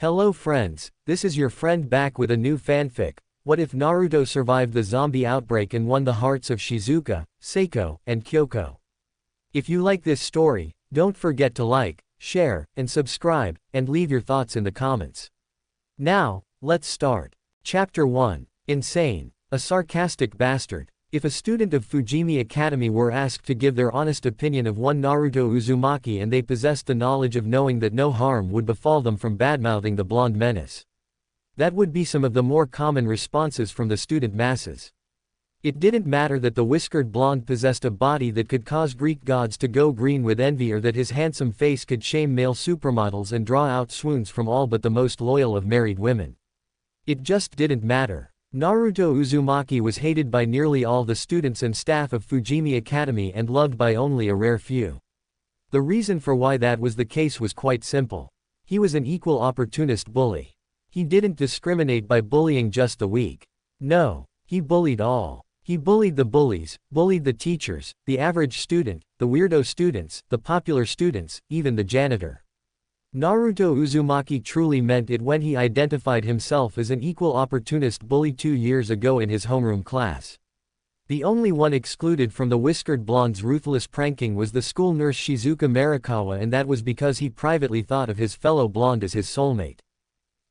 Hello friends, this is your friend back with a new fanfic. What if Naruto survived the zombie outbreak and won the hearts of Shizuka, Saeko, and Kyoko? If you like this story, don't forget to like, share, and subscribe, and leave your thoughts in the comments. Now, let's start. Chapter 1. Insane. A sarcastic bastard. If a student of Fujimi Academy were asked to give their honest opinion of one Naruto Uzumaki and they possessed the knowledge of knowing that no harm would befall them from badmouthing the blonde menace, that would be some of the more common responses from the student masses. It didn't matter that the whiskered blonde possessed a body that could cause Greek gods to go green with envy, or that his handsome face could shame male supermodels and draw out swoons from all but the most loyal of married women. It just didn't matter. Naruto Uzumaki was hated by nearly all the students and staff of Fujimi Academy and loved by only a rare few. The reason for why that was the case was quite simple. He was an equal opportunist bully. He didn't discriminate by bullying just the weak. No, he bullied all. He bullied the bullies, bullied the teachers, the average student, the weirdo students, the popular students, even the janitor. Naruto Uzumaki truly meant it when he identified himself as an equal opportunist bully 2 years ago in his homeroom class. The only one excluded from the whiskered blonde's ruthless pranking was the school nurse Shizuka Marikawa, and that was because he privately thought of his fellow blonde as his soulmate.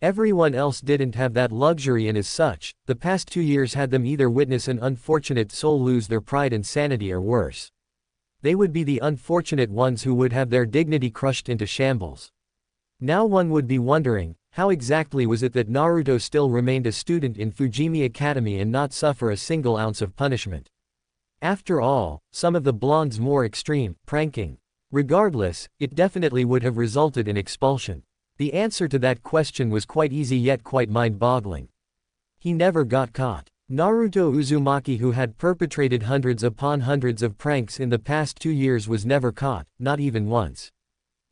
Everyone else didn't have that luxury, and as such, the past 2 years had them either witness an unfortunate soul lose their pride and sanity, or worse. They would be the unfortunate ones who would have their dignity crushed into shambles. Now one would be wondering, how exactly was it that Naruto still remained a student in Fujimi Academy and not suffer a single ounce of punishment? After all, some of the blonde's more extreme pranking. Regardless, it definitely would have resulted in expulsion. The answer to that question was quite easy yet quite mind-boggling. He never got caught. Naruto Uzumaki, who had perpetrated hundreds upon hundreds of pranks in the past 2 years, was never caught, not even once.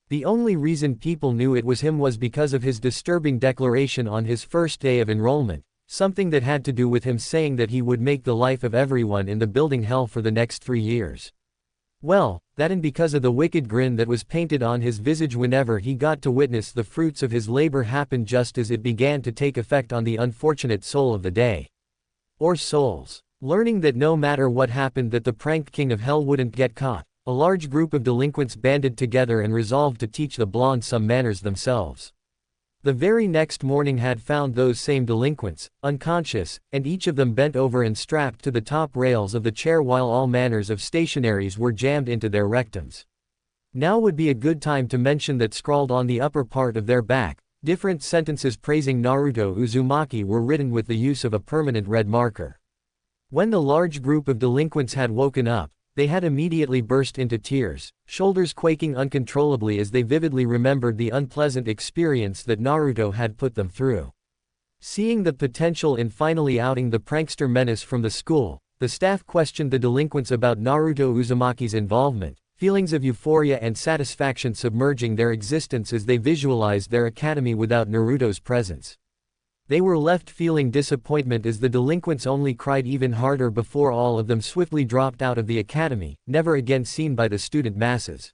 The only reason people knew it was him was because of his disturbing declaration on his first day of enrollment, something that had to do with him saying that he would make the life of everyone in the building hell for the next 3 years. Well, that and because of the wicked grin that was painted on his visage whenever he got to witness the fruits of his labor happen just as it began to take effect on the unfortunate soul of the day. Or souls. Learning that no matter what happened that the prank king of hell wouldn't get caught, a large group of delinquents banded together and resolved to teach the blonde some manners themselves. The very next morning had found those same delinquents, unconscious, and each of them bent over and strapped to the top rails of the chair while all manners of stationaries were jammed into their rectums. Now would be a good time to mention that scrawled on the upper part of their back, different sentences praising Naruto Uzumaki were written with the use of a permanent red marker. When the large group of delinquents had woken up, they had immediately burst into tears, shoulders quaking uncontrollably as they vividly remembered the unpleasant experience that Naruto had put them through. Seeing the potential in finally outing the prankster menace from the school, the staff questioned the delinquents about Naruto Uzumaki's involvement, feelings of euphoria and satisfaction submerging their existence as they visualized their academy without Naruto's presence. They were left feeling disappointment as the delinquents only cried even harder before all of them swiftly dropped out of the academy, never again seen by the student masses.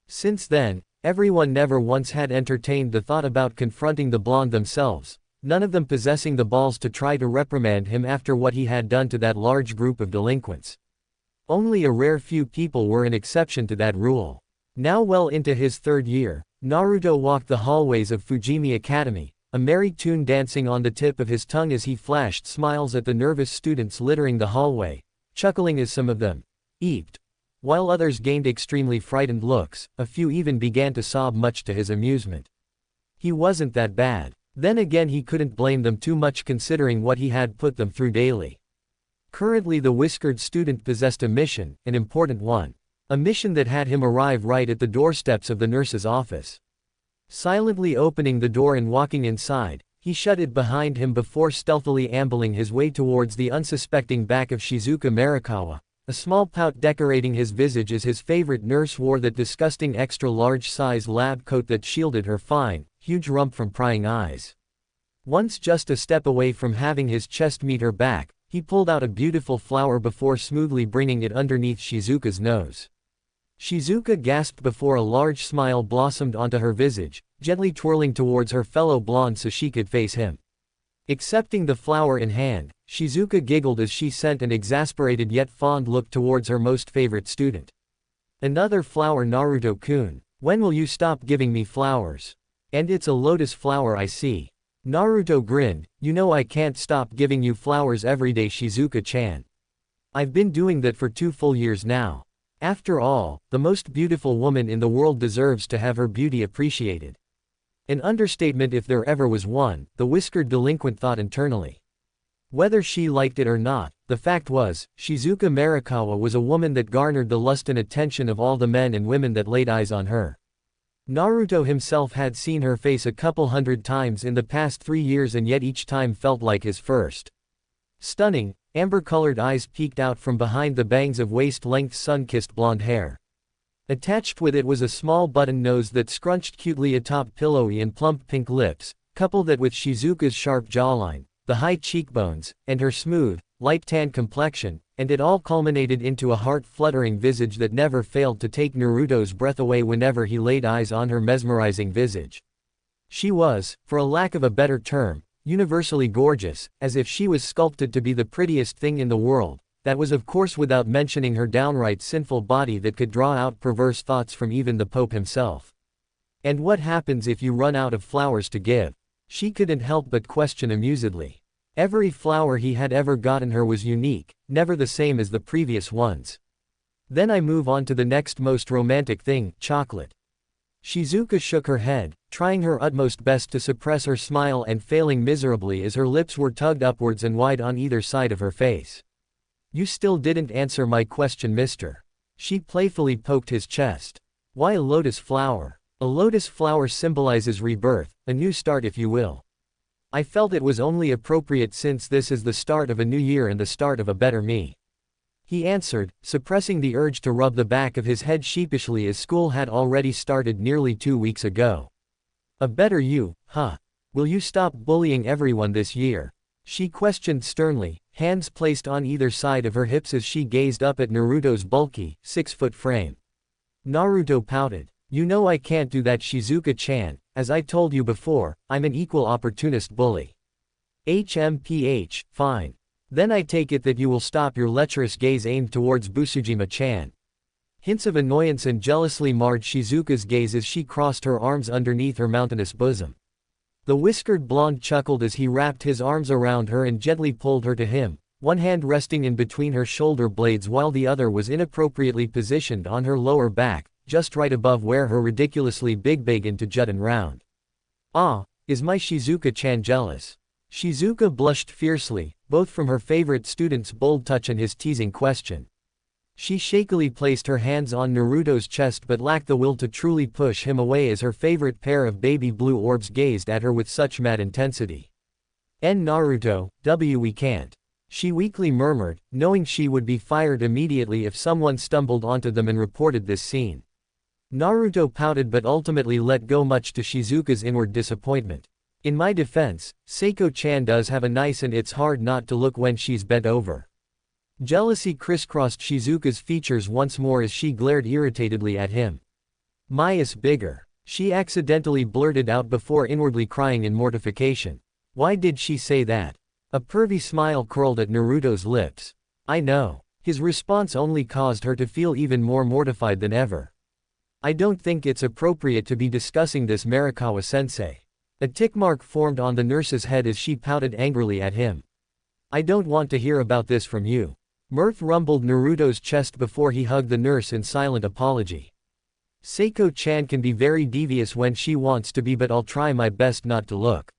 Since then, everyone never once had entertained the thought about confronting the blonde themselves, none of them possessing the balls to try to reprimand him after what he had done to that large group of delinquents. Only a rare few people were an exception to that rule. Now well into his 3rd year, Naruto walked the hallways of Fujimi Academy, a merry tune dancing on the tip of his tongue as he flashed smiles at the nervous students littering the hallway, chuckling as some of them eeped. While others gained extremely frightened looks, a few even began to sob much to his amusement. He wasn't that bad. Then again, he couldn't blame them too much considering what he had put them through daily. Currently the whiskered student possessed a mission, an important one. A mission that had him arrive right at the doorsteps of the nurse's office. Silently opening the door and walking inside, he shut it behind him before stealthily ambling his way towards the unsuspecting back of Shizuka Marikawa, a small pout decorating his visage as his favorite nurse wore that disgusting extra-large size lab coat that shielded her fine, huge rump from prying eyes. Once just a step away from having his chest meet her back, he pulled out a beautiful flower before smoothly bringing it underneath Shizuka's nose. Shizuka gasped before a large smile blossomed onto her visage, gently twirling towards her fellow blonde so she could face him. Accepting the flower in hand, Shizuka giggled as she sent an exasperated yet fond look towards her most favorite student. Another flower, Naruto-kun. When will you stop giving me flowers? And it's a lotus flower I see. Naruto grinned, you know I can't stop giving you flowers every day, Shizuka-chan. I've been doing that for 2 full years now. After all, the most beautiful woman in the world deserves to have her beauty appreciated. An understatement if there ever was one, the whiskered delinquent thought internally. Whether she liked it or not, the fact was, Shizuka Marikawa was a woman that garnered the lust and attention of all the men and women that laid eyes on her. Naruto himself had seen her face a couple hundred times in the past 3 years, and yet each time felt like his first. Stunning, amber-colored eyes peeked out from behind the bangs of waist-length sun-kissed blonde hair. Attached with it was a small button nose that scrunched cutely atop pillowy and plump pink lips. Couple that with Shizuka's sharp jawline, the high cheekbones, and her smooth, light-tan complexion, and it all culminated into a heart-fluttering visage that never failed to take Naruto's breath away whenever he laid eyes on her mesmerizing visage. She was, for a lack of a better term, universally gorgeous, as if she was sculpted to be the prettiest thing in the world. That was of course without mentioning her downright sinful body that could draw out perverse thoughts from even the Pope himself. And what happens if you run out of flowers to give? She couldn't help but question amusedly. Every flower he had ever gotten her was unique, never the same as the previous ones. Then I move on to the next most romantic thing, chocolate. Shizuka shook her head, trying her utmost best to suppress her smile and failing miserably as her lips were tugged upwards and wide on either side of her face. You still didn't answer my question, mister. She playfully poked his chest. Why a lotus flower? A lotus flower symbolizes rebirth, a new start if you will. I felt it was only appropriate since this is the start of a new year and the start of a better me. He answered, suppressing the urge to rub the back of his head sheepishly as school had already started nearly 2 weeks ago. A better you, huh? Will you stop bullying everyone this year? She questioned sternly, hands placed on either side of her hips as she gazed up at Naruto's bulky, 6-foot frame. Naruto pouted. You know I can't do that, Shizuka-chan. As I told you before, I'm an equal opportunist bully. HMPH, fine. Then I take it that you will stop your lecherous gaze aimed towards Busujima-chan. Hints of annoyance and jealously marred Shizuka's gaze as she crossed her arms underneath her mountainous bosom. The whiskered blonde chuckled as he wrapped his arms around her and gently pulled her to him, one hand resting in between her shoulder blades while the other was inappropriately positioned on her lower back, just right above where her ridiculously big began to jut and round. Ah, is my Shizuka-chan jealous? Shizuka blushed fiercely, both from her favorite student's bold touch and his teasing question. She shakily placed her hands on Naruto's chest but lacked the will to truly push him away as her favorite pair of baby blue orbs gazed at her with such mad intensity. Naruto, we can't. She weakly murmured, knowing she would be fired immediately if someone stumbled onto them and reported this scene. Naruto pouted but ultimately let go, much to Shizuka's inward disappointment. In my defense, Saeko-chan does have a nice and it's hard not to look when she's bent over. Jealousy crisscrossed Shizuka's features once more as she glared irritatedly at him. My's bigger. She accidentally blurted out before inwardly crying in mortification. Why did she say that? A pervy smile curled at Naruto's lips. I know. His response only caused her to feel even more mortified than ever. I don't think it's appropriate to be discussing this, Marikawa-sensei. A tick mark formed on the nurse's head as she pouted angrily at him. I don't want to hear about this from you. Mirth rumbled Naruto's chest before he hugged the nurse in silent apology. Saeko-chan can be very devious when she wants to be, but I'll try my best not to look.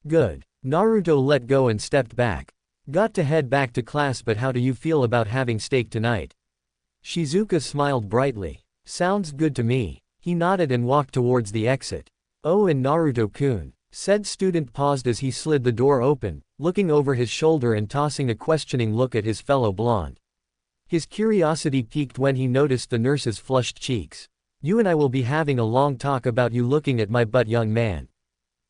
Good. Naruto let go and stepped back. Got to head back to class, but how do you feel about having steak tonight? Shizuka smiled brightly. Sounds good to me. He nodded and walked towards the exit. Oh, and Naruto-kun. Said student paused as he slid the door open, looking over his shoulder and tossing a questioning look at his fellow blonde. His curiosity piqued when he noticed the nurse's flushed cheeks. You and I will be having a long talk about you looking at my butt, young man.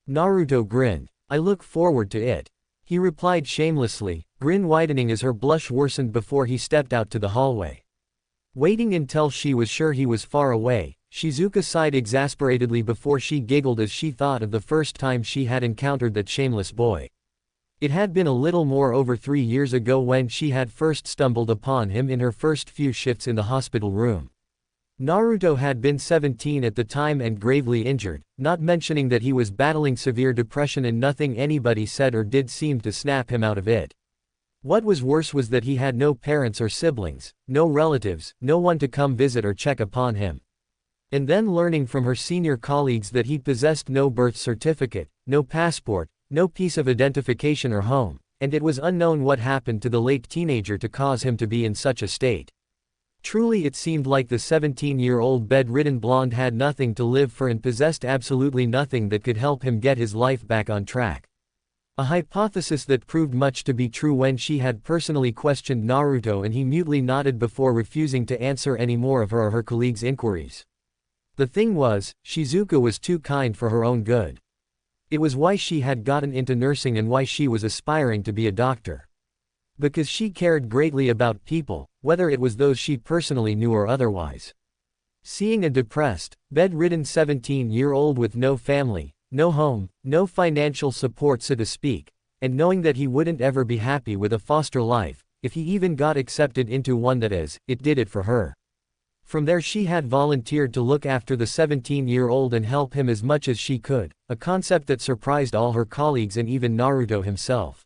Naruto grinned. I look forward to it. He replied shamelessly, grin widening as her blush worsened before he stepped out to the hallway. Waiting until she was sure he was far away, Shizuka sighed exasperatedly before she giggled as she thought of the first time she had encountered that shameless boy. It had been a little more over 3 years ago when she had first stumbled upon him in her first few shifts in the hospital room. Naruto had been 17 at the time and gravely injured, not mentioning that he was battling severe depression, and nothing anybody said or did seemed to snap him out of it. What was worse was that he had no parents or siblings, no relatives, no one to come visit or check upon him. And then learning from her senior colleagues that he possessed no birth certificate, no passport, no piece of identification or home, and it was unknown what happened to the late teenager to cause him to be in such a state. Truly, it seemed like the 17-year-old bedridden blonde had nothing to live for and possessed absolutely nothing that could help him get his life back on track. A hypothesis that proved much to be true when she had personally questioned Naruto, and he mutely nodded before refusing to answer any more of her or her colleagues' inquiries. The thing was, Shizuka was too kind for her own good. It was why she had gotten into nursing and why she was aspiring to be a doctor. Because she cared greatly about people, whether it was those she personally knew or otherwise. Seeing a depressed, bedridden 17-year-old with no family, no home, no financial support so to speak, and knowing that he wouldn't ever be happy with a foster life, if he even got accepted into one, that is, it did it for her. From there she had volunteered to look after the 17-year-old and help him as much as she could, a concept that surprised all her colleagues and even Naruto himself.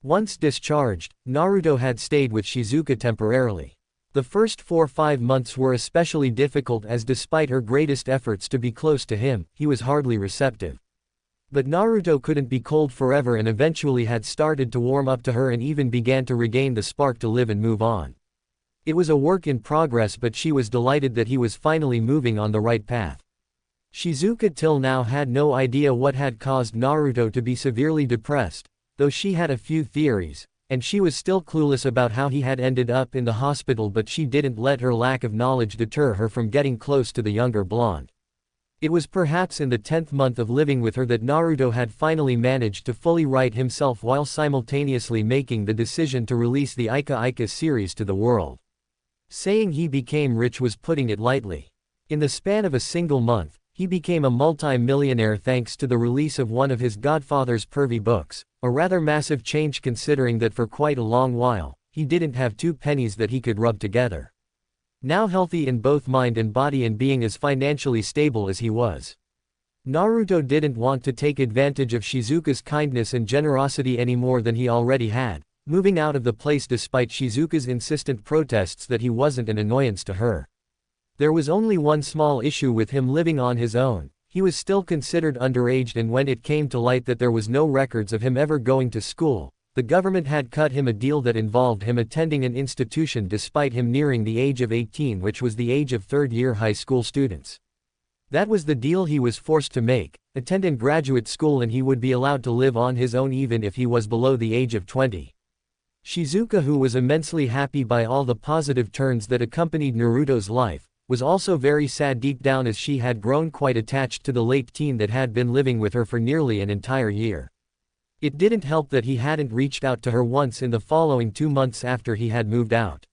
Once discharged, Naruto had stayed with Shizuka temporarily. The first 4-5 months were especially difficult as despite her greatest efforts to be close to him, he was hardly receptive. But Naruto couldn't be cold forever and eventually had started to warm up to her and even began to regain the spark to live and move on. It was a work in progress, but she was delighted that he was finally moving on the right path. Shizuka till now had no idea what had caused Naruto to be severely depressed, though she had a few theories, and she was still clueless about how he had ended up in the hospital, but she didn't let her lack of knowledge deter her from getting close to the younger blonde. It was perhaps in the 10th month of living with her that Naruto had finally managed to fully right himself while simultaneously making the decision to release the Ika Ika series to the world. Saying he became rich was putting it lightly. In the span of a single month, he became a multi-millionaire thanks to the release of one of his godfather's pervy books, a rather massive change considering that for quite a long while, he didn't have 2 pennies that he could rub together. Now healthy in both mind and body and being as financially stable as he was, Naruto didn't want to take advantage of Shizuka's kindness and generosity any more than he already had, moving out of the place despite Shizuka's insistent protests that he wasn't an annoyance to her. There was only one small issue with him living on his own. He was still considered underage, and when it came to light that there was no records of him ever going to school, the government had cut him a deal that involved him attending an institution despite him nearing the age of 18, which was the age of third-year high school students. That was the deal he was forced to make, attend in graduate school, and he would be allowed to live on his own even if he was below the age of 20. Shizuka, who was immensely happy by all the positive turns that accompanied Naruto's life, was also very sad deep down as she had grown quite attached to the late teen that had been living with her for nearly an entire year. It didn't help that he hadn't reached out to her once in the following 2 months after he had moved out.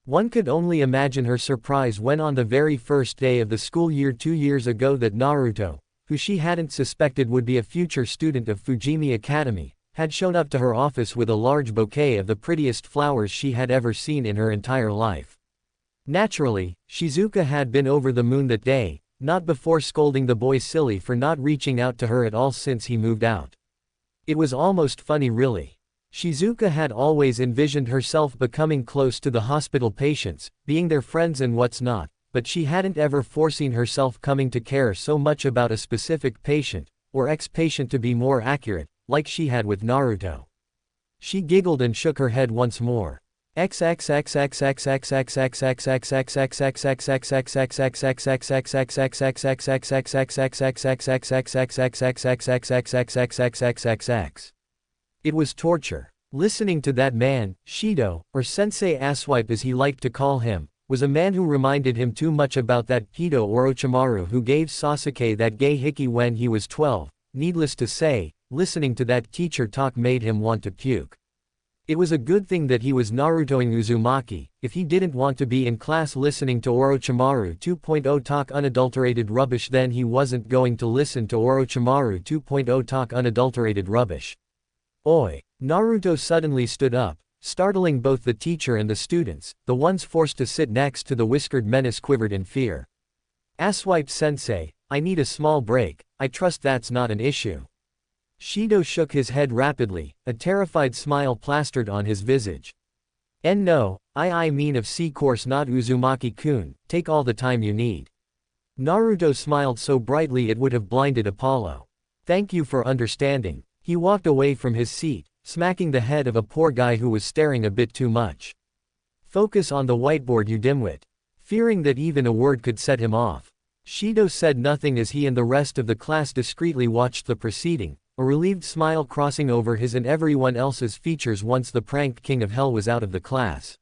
One could only imagine her surprise when on the very first day of the school year 2 years ago that Naruto, who she hadn't suspected would be a future student of Fujimi Academy, had shown up to her office with a large bouquet of the prettiest flowers she had ever seen in her entire life. Naturally, Shizuka had been over the moon that day, not before scolding the boy silly for not reaching out to her at all since he moved out. It was almost funny really. Shizuka had always envisioned herself becoming close to the hospital patients, being their friends and what's not, but she hadn't ever foreseen herself coming to care so much about a specific patient, or ex-patient to be more accurate, like she had with Naruto. She giggled and shook her head once more. It was torture. Listening to that man, Shido, or Sensei Asswipe as he liked to call him, was a man who reminded him too much about that pedo Orochimaru who gave Sasuke that gay hickey when he was 12. Needless to say, listening to that teacher talk made him want to puke. It was a good thing that he was Narutoing Uzumaki. If he didn't want to be in class listening to Orochimaru 2.0 talk unadulterated rubbish, then he wasn't going to listen to Orochimaru 2.0 talk unadulterated rubbish. Oi! Naruto suddenly stood up, startling both the teacher and the students. The ones forced to sit next to the whiskered menace quivered in fear. Asswipe-sensei, I need a small break. I trust that's not an issue. Shido shook his head rapidly, a terrified smile plastered on his visage. No, I mean of course not Uzumaki-kun, take all the time you need. Naruto smiled so brightly it would have blinded Apollo. Thank you for understanding. He walked away from his seat, smacking the head of a poor guy who was staring a bit too much. Focus on the whiteboard, you dimwit. Fearing that even a word could set him off, Shido said nothing as he and the rest of the class discreetly watched the proceeding, a relieved smile crossing over his and everyone else's features once the prank king of hell was out of the class.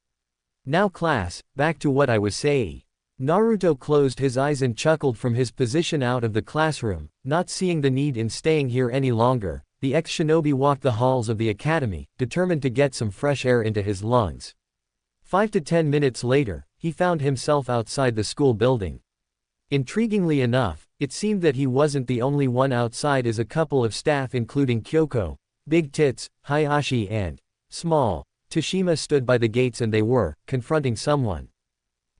Now class, back to what I was saying. Naruto closed his eyes and chuckled from his position out of the classroom, not seeing the need in staying here any longer. The ex-shinobi walked the halls of the academy, determined to get some fresh air into his lungs. 5 to 10 minutes later, he found himself outside the school building. Intriguingly enough, it seemed that he wasn't the only one outside, as a couple of staff including Kyoko, Big Tits, Hayashi and Small Tashima stood by the gates, and they were confronting someone.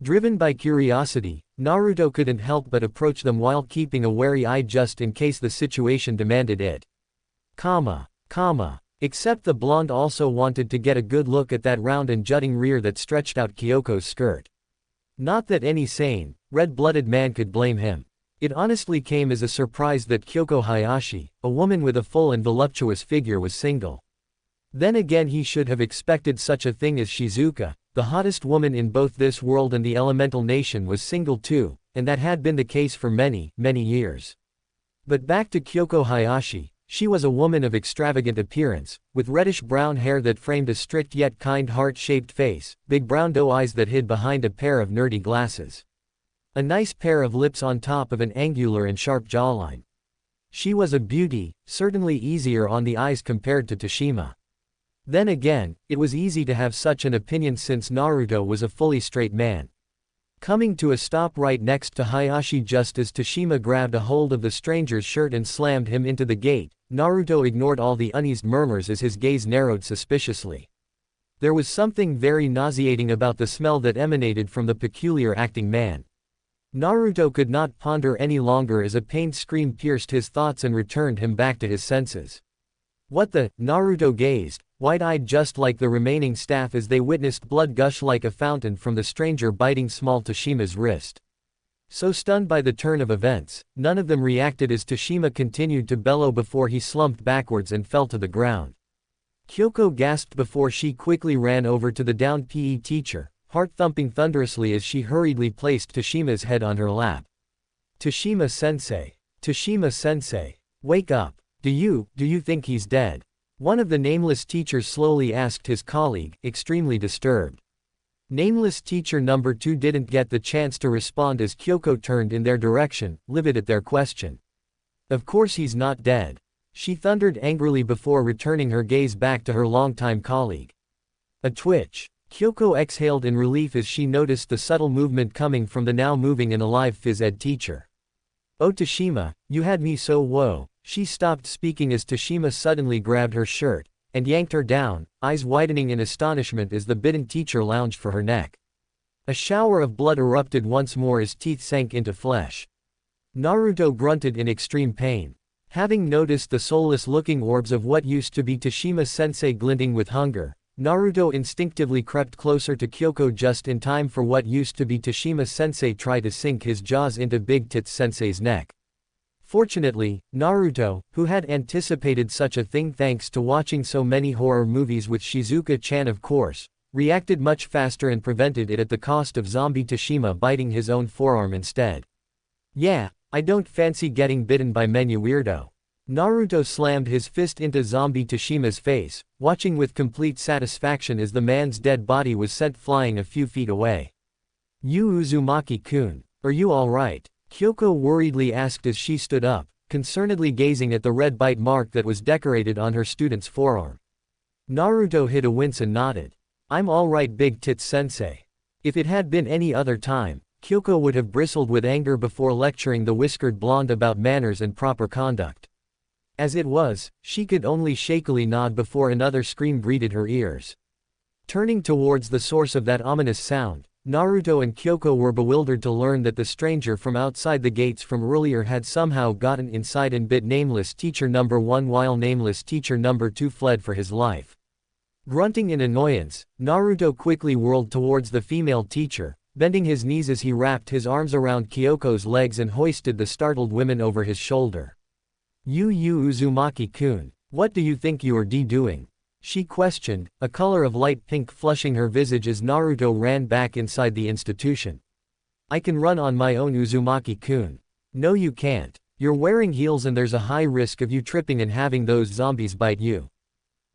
Driven by curiosity, Naruto couldn't help but approach them while keeping a wary eye just in case the situation demanded it. Except the blonde also wanted to get a good look at that round and jutting rear that stretched out Kyoko's skirt. Not that any sane, red-blooded man could blame him. It honestly came as a surprise that Kyoko Hayashi, a woman with a full and voluptuous figure, was single. Then again, he should have expected such a thing as Shizuka, the hottest woman in both this world and the elemental nation, was single too, and that had been the case for many, many years. But back to Kyoko Hayashi. She was a woman of extravagant appearance, with reddish-brown hair that framed a strict yet kind heart-shaped face, big brown doe eyes that hid behind a pair of nerdy glasses. A nice pair of lips on top of an angular and sharp jawline. She was a beauty, certainly easier on the eyes compared to Tashima. Then again, it was easy to have such an opinion since Naruto was a fully straight man. Coming to a stop right next to Hayashi just as Tashima grabbed a hold of the stranger's shirt and slammed him into the gate, Naruto ignored all the uneased murmurs as his gaze narrowed suspiciously. There was something very nauseating about the smell that emanated from the peculiar acting man. Naruto could not ponder any longer as a pained scream pierced his thoughts and returned him back to his senses. What the? Naruto gazed, wide-eyed just like the remaining staff as they witnessed blood gush like a fountain from the stranger biting small Tashima's wrist. So stunned by the turn of events, none of them reacted as Tashima continued to bellow before he slumped backwards and fell to the ground. Kyoko gasped before she quickly ran over to the downed PE teacher, heart thumping thunderously as she hurriedly placed Tashima's head on her lap. Tashima-sensei. Tashima-sensei. Wake up. Do you think he's dead? One of the nameless teachers slowly asked his colleague, extremely disturbed. Nameless teacher number 2 didn't get the chance to respond as Kyoko turned in their direction, livid at their question. Of course he's not dead. She thundered angrily before returning her gaze back to her longtime colleague. A twitch. Kyoko exhaled in relief as she noticed the subtle movement coming from the now moving and alive phys ed teacher. Oh Tashima, you had me so whoa. She stopped speaking as Tashima suddenly grabbed her shirt and yanked her down, eyes widening in astonishment as the bitten teacher lounged for her neck. A shower of blood erupted once more as teeth sank into flesh. Naruto grunted in extreme pain. Having noticed the soulless-looking orbs of what used to be Tashima-sensei glinting with hunger, Naruto instinctively crept closer to Kyoko just in time for what used to be Tashima-sensei try to sink his jaws into Big Tits Sensei's neck. Fortunately, Naruto, who had anticipated such a thing thanks to watching so many horror movies with Shizuka-chan of course, reacted much faster and prevented it at the cost of zombie Tashima biting his own forearm instead. Yeah, I don't fancy getting bitten by menu weirdo. Naruto slammed his fist into zombie Tashima's face, watching with complete satisfaction as the man's dead body was sent flying a few feet away. You Uzumaki-kun, are you alright? Kyoko worriedly asked as she stood up, concernedly gazing at the red bite mark that was decorated on her student's forearm. Naruto hid a wince and nodded. I'm alright, big tits sensei. If it had been any other time, Kyoko would have bristled with anger before lecturing the whiskered blonde about manners and proper conduct. As it was, she could only shakily nod before another scream greeted her ears. Turning towards the source of that ominous sound, Naruto and Kyoko were bewildered to learn that the stranger from outside the gates from earlier had somehow gotten inside and bit nameless teacher number 1 while nameless teacher number 2 fled for his life. Grunting in annoyance, Naruto quickly whirled towards the female teacher, bending his knees as he wrapped his arms around Kyoko's legs and hoisted the startled women over his shoulder. You Uzumaki-kun, what do you think you are doing? She questioned, a color of light pink flushing her visage as Naruto ran back inside the institution. I can run on my own, Uzumaki-kun. No, you can't. You're wearing heels and there's a high risk of you tripping and having those zombies bite you.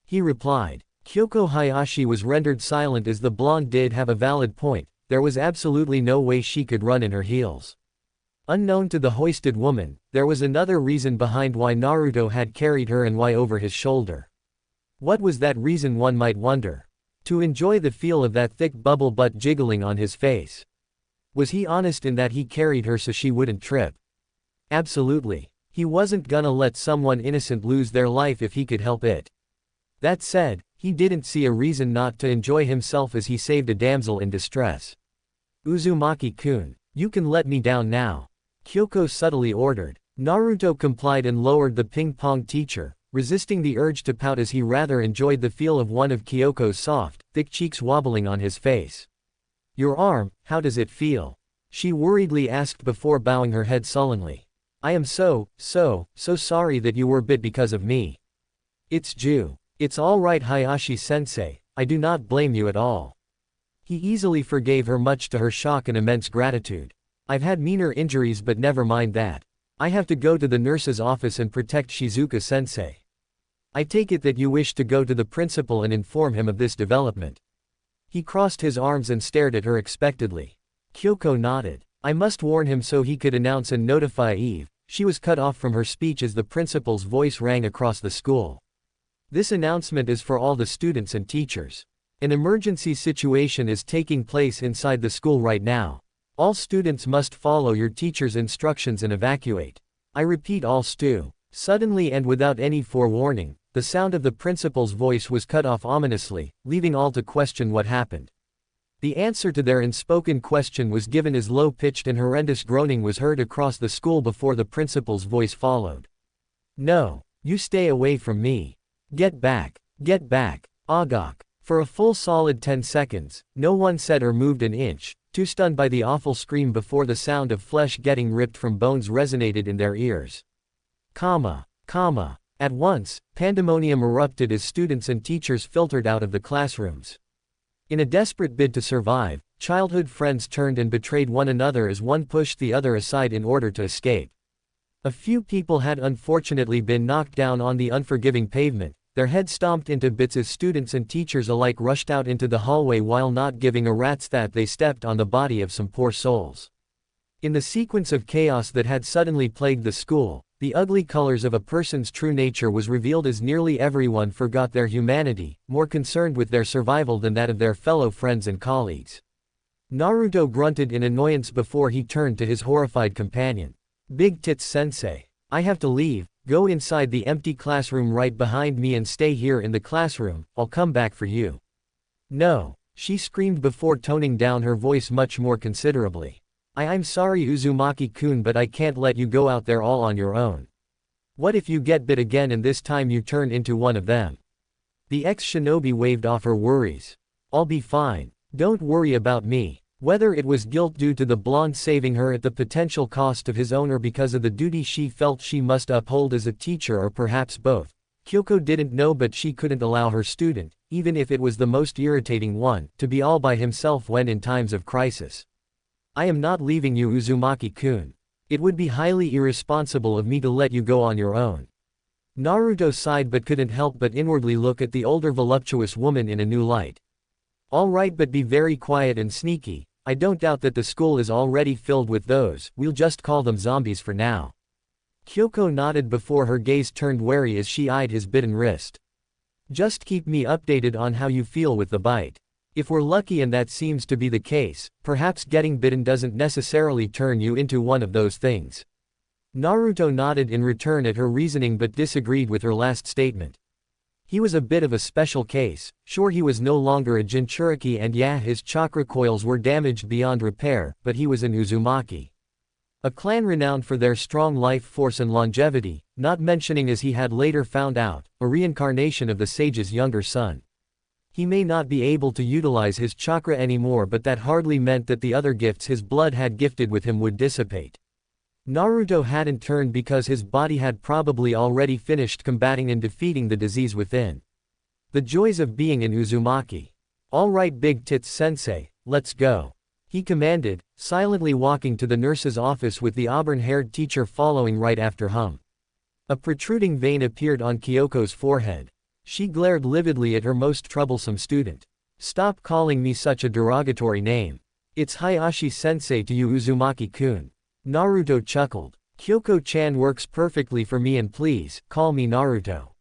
He replied. Kyoko Hayashi was rendered silent as the blonde did have a valid point, there was absolutely no way she could run in her heels. Unknown to the hoisted woman, there was another reason behind why Naruto had carried her and why over his shoulder. What was that reason, one might wonder? To enjoy the feel of that thick bubble butt jiggling on his face. Was he honest in that he carried her so she wouldn't trip? Absolutely. He wasn't gonna let someone innocent lose their life if he could help it. That said, he didn't see a reason not to enjoy himself as he saved a damsel in distress. Uzumaki-kun, you can let me down now. Kyoko subtly ordered. Naruto complied and lowered the ping-pong teacher, resisting the urge to pout as he rather enjoyed the feel of one of Kyoko's soft, thick cheeks wobbling on his face. Your arm, how does it feel? She worriedly asked before bowing her head sullenly. I am so sorry that you were bit because of me. It's alright, Hayashi-sensei, I do not blame you at all. He easily forgave her, much to her shock and immense gratitude. I've had meaner injuries, but never mind that. I have to go to the nurse's office and protect Shizuka-sensei. I take it that you wish to go to the principal and inform him of this development. He crossed his arms and stared at her expectantly. Kyoko nodded. I must warn him so he could announce and notify Eve. She was cut off from her speech as the principal's voice rang across the school. This announcement is for all the students and teachers. An emergency situation is taking place inside the school right now. All students must follow your teacher's instructions and evacuate. I repeat, all stu. Suddenly and without any forewarning, the sound of the principal's voice was cut off ominously, leaving all to question what happened. The answer to their unspoken question was given as low-pitched and horrendous groaning was heard across the school before the principal's voice followed. No, you stay away from me. Get back, Agok. For a full solid 10 seconds, no one said or moved an inch, too stunned by the awful scream before the sound of flesh getting ripped from bones resonated in their ears. At once, pandemonium erupted as students and teachers filtered out of the classrooms. In a desperate bid to survive, childhood friends turned and betrayed one another as one pushed the other aside in order to escape. A few people had unfortunately been knocked down on the unforgiving pavement, their heads stomped into bits as students and teachers alike rushed out into the hallway while not giving a rat's that they stepped on the body of some poor souls. In the sequence of chaos that had suddenly plagued the school, the ugly colors of a person's true nature was revealed as nearly everyone forgot their humanity, more concerned with their survival than that of their fellow friends and colleagues. Naruto grunted in annoyance before he turned to his horrified companion. Big tits sensei. I have to leave, go inside the empty classroom right behind me and stay here in the classroom, I'll come back for you. No, she screamed before toning down her voice much more considerably. I'm sorry Uzumaki-kun, but I can't let you go out there all on your own. What if you get bit again and this time you turn into one of them? The ex-shinobi waved off her worries. I'll be fine. Don't worry about me. Whether it was guilt due to the blonde saving her at the potential cost of his own or because of the duty she felt she must uphold as a teacher or perhaps both, Kyoko didn't know, but she couldn't allow her student, even if it was the most irritating one, to be all by himself when in times of crisis. I am not leaving you, Uzumaki-kun. It would be highly irresponsible of me to let you go on your own. Naruto sighed but couldn't help but inwardly look at the older voluptuous woman in a new light. All right, but be very quiet and sneaky. I don't doubt that the school is already filled with those, we'll just call them zombies for now. Kyoko nodded before her gaze turned wary as she eyed his bitten wrist. Just keep me updated on how you feel with the bite. If we're lucky and that seems to be the case, perhaps getting bitten doesn't necessarily turn you into one of those things. Naruto nodded in return at her reasoning but disagreed with her last statement. He was a bit of a special case. Sure, he was no longer a Jinchuriki and yeah, his chakra coils were damaged beyond repair, but he was an Uzumaki. A clan renowned for their strong life force and longevity, not mentioning, as he had later found out, a reincarnation of the sage's younger son. He may not be able to utilize his chakra anymore, but that hardly meant that the other gifts his blood had gifted with him would dissipate. Naruto hadn't turned because his body had probably already finished combating and defeating the disease within. The joys of being an Uzumaki. "All right, Big Tits Sensei, let's go," he commanded, silently walking to the nurse's office with the auburn-haired teacher following right after him. A protruding vein appeared on Kyoko's forehead. She glared lividly at her most troublesome student. "Stop calling me such a derogatory name. It's Hayashi-sensei to you, Uzumaki-kun." Naruto chuckled. "Kyoko-chan works perfectly for me, and please, call me Naruto."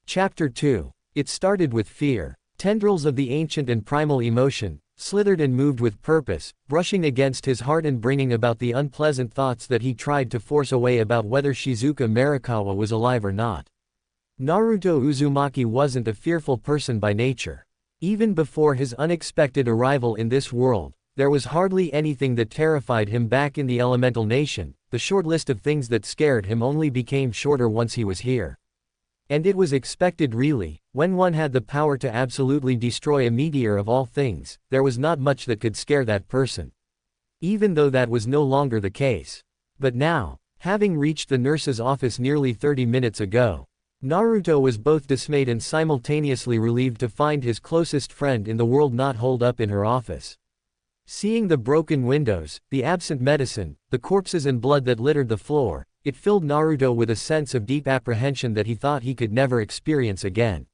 Chapter 2. It started with fear. Tendrils of the ancient and primal emotion slithered and moved with purpose, brushing against his heart and bringing about the unpleasant thoughts that he tried to force away about whether Shizuka Marikawa was alive or not. Naruto Uzumaki wasn't a fearful person by nature. Even before his unexpected arrival in this world, there was hardly anything that terrified him back in the elemental nation. The short list of things that scared him only became shorter once he was here. And it was expected, really. When one had the power to absolutely destroy a meteor of all things, there was not much that could scare that person. Even though that was no longer the case. But now, having reached the nurse's office nearly 30 minutes ago, Naruto was both dismayed and simultaneously relieved to find his closest friend in the world not holed up in her office. Seeing the broken windows, the absent medicine, the corpses and blood that littered the floor, it filled Naruto with a sense of deep apprehension that he thought he could never experience again.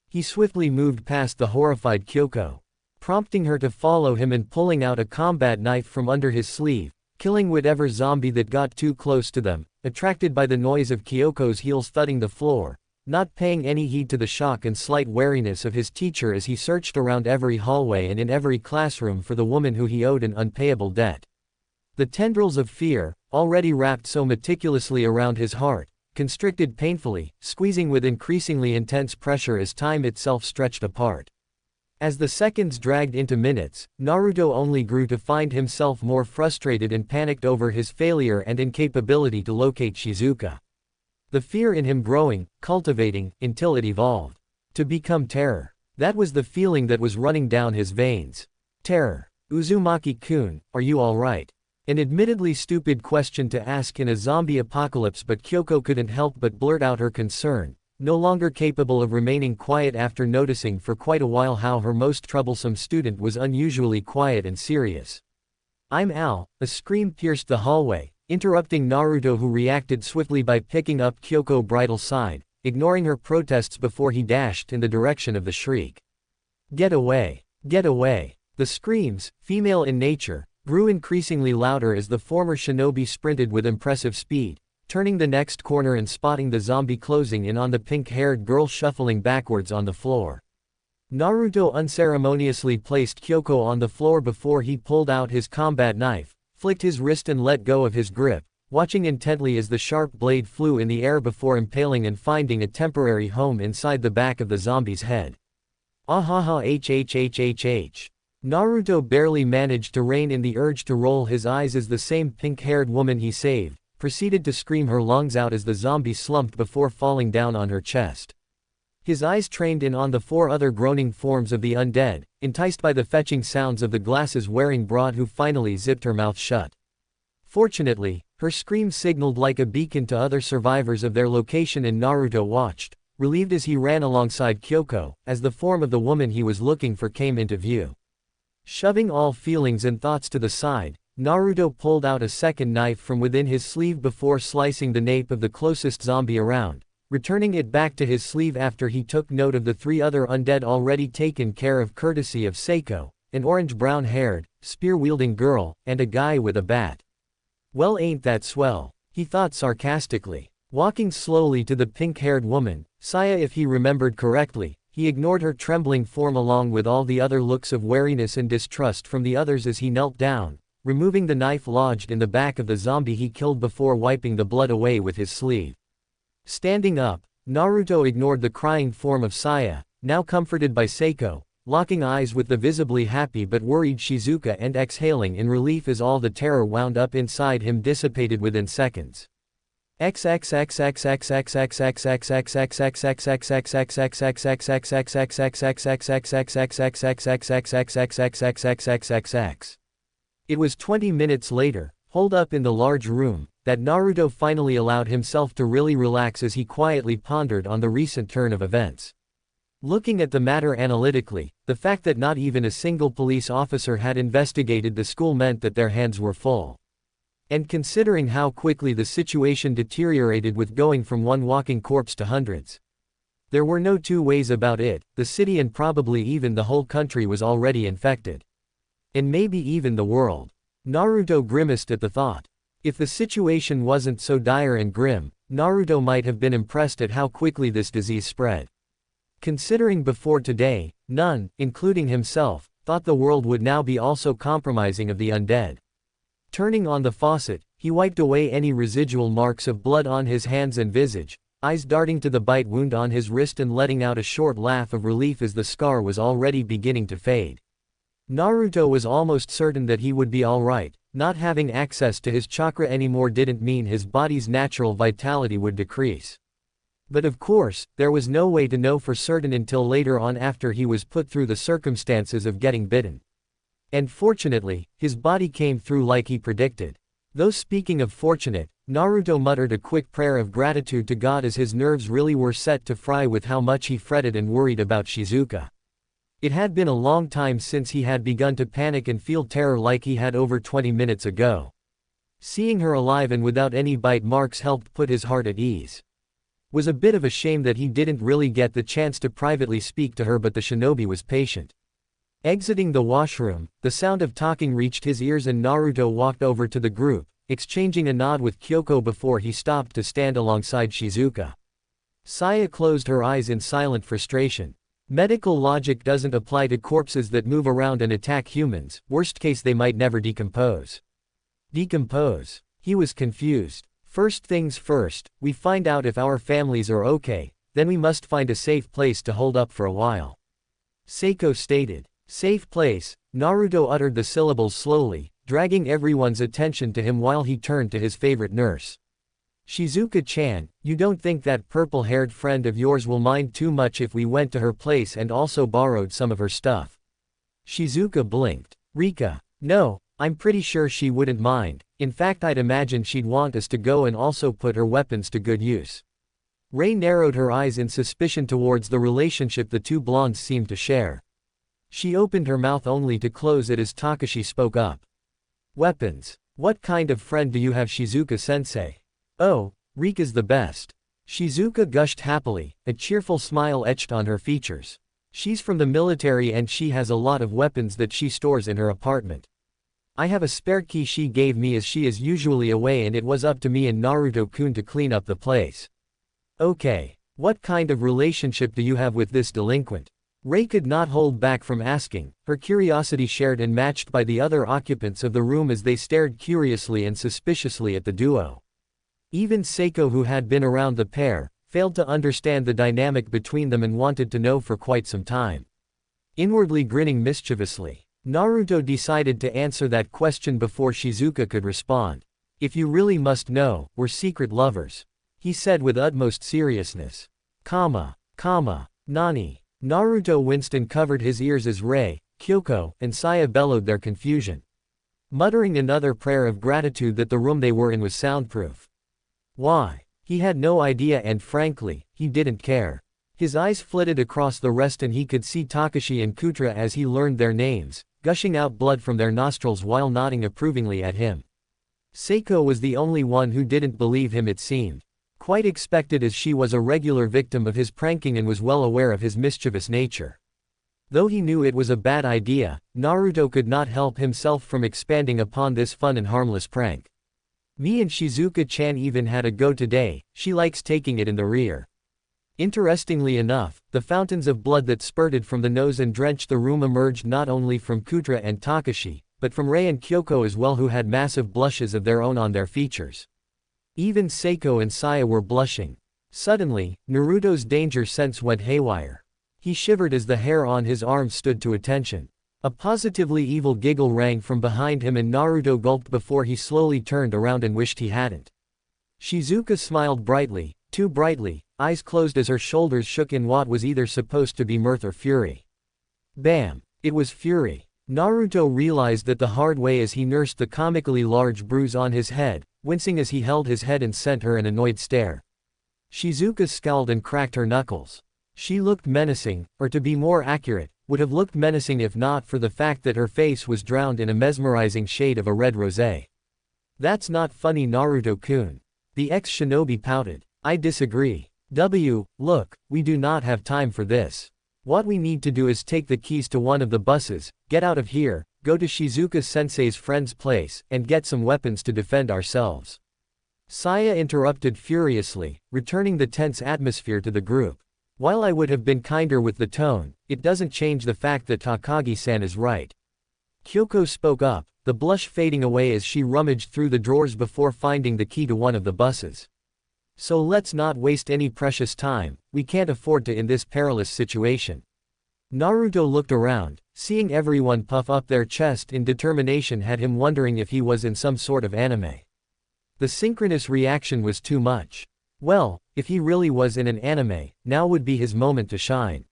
He swiftly moved past the horrified Kyoko, prompting her to follow him and pulling out a combat knife from under his sleeve, killing whatever zombie that got too close to them, attracted by the noise of Kyoko's heels thudding the floor, not paying any heed to the shock and slight wariness of his teacher as he searched around every hallway and in every classroom for the woman who he owed an unpayable debt. The tendrils of fear, already wrapped so meticulously around his heart, constricted painfully, squeezing with increasingly intense pressure as time itself stretched apart. As the seconds dragged into minutes, Naruto only grew to find himself more frustrated and panicked over his failure and incapability to locate Shizuka. The fear in him growing, cultivating, until it evolved to become terror. That was the feeling that was running down his veins. Terror. "Uzumaki-kun, are you alright?" An admittedly stupid question to ask in a zombie apocalypse, but Kyoko couldn't help but blurt out her concern, no longer capable of remaining quiet after noticing for quite a while how her most troublesome student was unusually quiet and serious. "I'm Al." A scream pierced the hallway, interrupting Naruto, who reacted swiftly by picking up Kyoko bridal side, ignoring her protests before he dashed in the direction of the shriek. "Get away! Get away!" The screams, female in nature, grew increasingly louder as the former shinobi sprinted with impressive speed, turning the next corner and spotting the zombie closing in on the pink-haired girl shuffling backwards on the floor. Naruto unceremoniously placed Kyoko on the floor before he pulled out his combat knife, flicked his wrist and let go of his grip, watching intently as the sharp blade flew in the air before impaling and finding a temporary home inside the back of the zombie's head. Ahaha hhhhh. Naruto barely managed to rein in the urge to roll his eyes as the same pink-haired woman he saved proceeded to scream her lungs out as the zombie slumped before falling down on her chest. His eyes trained in on the four other groaning forms of the undead, enticed by the fetching sounds of the glasses-wearing broad who finally zipped her mouth shut. Fortunately, her scream signaled like a beacon to other survivors of their location, and Naruto watched, relieved as he ran alongside Kyoko, as the form of the woman he was looking for came into view. Shoving all feelings and thoughts to the side, Naruto pulled out a second knife from within his sleeve before slicing the nape of the closest zombie around, returning it back to his sleeve after he took note of the three other undead already taken care of courtesy of Saeko, an orange-brown-haired, spear-wielding girl, and a guy with a bat. "Well, ain't that swell?" he thought sarcastically. Walking slowly to the pink-haired woman, Saya, if he remembered correctly, he ignored her trembling form along with all the other looks of wariness and distrust from the others as he knelt down, removing the knife lodged in the back of the zombie he killed before wiping the blood away with his sleeve. Standing up, Naruto ignored the crying form of Saya, now comforted by Saeko, locking eyes with the visibly happy but worried Shizuka and exhaling in relief as all the terror wound up inside him dissipated within seconds. It was 20 minutes later, holed up in the large room, that Naruto finally allowed himself to really relax as he quietly pondered on the recent turn of events. Looking at the matter analytically, the fact that not even a single police officer had investigated the school meant that their hands were full. And considering how quickly the situation deteriorated with going from one walking corpse to hundreds. There were no two ways about it, the city and probably even the whole country was already infected. And maybe even the world. Naruto grimaced at the thought. If the situation wasn't so dire and grim, Naruto might have been impressed at how quickly this disease spread. Considering before today, none, including himself, thought the world would now be also compromising of the undead. Turning on the faucet, he wiped away any residual marks of blood on his hands and visage, eyes darting to the bite wound on his wrist and letting out a short laugh of relief as the scar was already beginning to fade. Naruto was almost certain that he would be alright. Not having access to his chakra anymore didn't mean his body's natural vitality would decrease. But of course, there was no way to know for certain until later on after he was put through the circumstances of getting bitten. And fortunately, his body came through like he predicted. Though speaking of fortunate, Naruto muttered a quick prayer of gratitude to God as his nerves really were set to fry with how much he fretted and worried about Shizuka. It had been a long time since he had begun to panic and feel terror like he had over 20 minutes ago. Seeing her alive and without any bite marks helped put his heart at ease. Was a bit of a shame that he didn't really get the chance to privately speak to her, but the shinobi was patient. Exiting the washroom, the sound of talking reached his ears and Naruto walked over to the group, exchanging a nod with Kyoko before he stopped to stand alongside Shizuka. Saya closed her eyes in silent frustration. Medical logic doesn't apply to corpses that move around and attack humans, worst case they might never decompose. Decompose? He was confused. First things first, we find out if our families are okay, then we must find a safe place to hold up for a while. Saeko stated. Safe place, Naruto uttered the syllables slowly, dragging everyone's attention to him while he turned to his favorite nurse. Shizuka-chan, you don't think that purple-haired friend of yours will mind too much if we went to her place and also borrowed some of her stuff? Shizuka blinked. Rika. No, I'm pretty sure she wouldn't mind. In fact, I'd imagine she'd want us to go and also put her weapons to good use. Rei narrowed her eyes in suspicion towards the relationship the two blondes seemed to share. She opened her mouth only to close it as Takashi spoke up. Weapons. What kind of friend do you have, Shizuka-sensei? Oh, Rika's the best. Shizuka gushed happily, a cheerful smile etched on her features. She's from the military and she has a lot of weapons that she stores in her apartment. I have a spare key she gave me as she is usually away and it was up to me and Naruto-kun to clean up the place. Okay. What kind of relationship do you have with this delinquent? Rei could not hold back from asking, her curiosity shared and matched by the other occupants of the room as they stared curiously and suspiciously at the duo. Even Saeko, who had been around the pair, failed to understand the dynamic between them and wanted to know for quite some time. Inwardly grinning mischievously, Naruto decided to answer that question before Shizuka could respond. If you really must know, we're secret lovers, he said with utmost seriousness. Nani? Naruto winced and covered his ears as Rei, Kyoko, and Saya bellowed their confusion. Muttering another prayer of gratitude that the room they were in was soundproof. Why? He had no idea and frankly, he didn't care. His eyes flitted across the rest and he could see Takashi and Kutra as he learned their names, gushing out blood from their nostrils while nodding approvingly at him. Saeko was the only one who didn't believe him, it seemed. Quite expected, as she was a regular victim of his pranking and was well aware of his mischievous nature. Though he knew it was a bad idea, Naruto could not help himself from expanding upon this fun and harmless prank. Me and Shizuka-chan even had a go today, she likes taking it in the rear. Interestingly enough, the fountains of blood that spurted from the nose and drenched the room emerged not only from Kutra and Takashi, but from Rei and Kyoko as well, who had massive blushes of their own on their features. Even Saeko and Saya were blushing. Suddenly, Naruto's danger sense went haywire. He shivered as the hair on his arms stood to attention. A positively evil giggle rang from behind him and Naruto gulped before he slowly turned around and wished he hadn't. Shizuka smiled brightly, too brightly, eyes closed as her shoulders shook in what was either supposed to be mirth or fury. Bam! It was fury. Naruto realized that the hard way as he nursed the comically large bruise on his head, wincing as he held his head and sent her an annoyed stare. Shizuka scowled and cracked her knuckles. She looked menacing, or to be more accurate, would have looked menacing if not for the fact that her face was drowned in a mesmerizing shade of a red rosé. That's not funny, Naruto-kun. The ex-shinobi pouted. I disagree. Look, we do not have time for this. What we need to do is take the keys to one of the buses, get out of here, go to Shizuka-sensei's friend's place, and get some weapons to defend ourselves. Saya interrupted furiously, returning the tense atmosphere to the group. While I would have been kinder with the tone, it doesn't change the fact that Takagi-san is right. Kyoko spoke up, the blush fading away as she rummaged through the drawers before finding the key to one of the buses. So let's not waste any precious time, we can't afford to in this perilous situation. Naruto looked around, seeing everyone puff up their chest in determination had him wondering if he was in some sort of anime. The synchronous reaction was too much. Well, if he really was in an anime, now would be his moment to shine.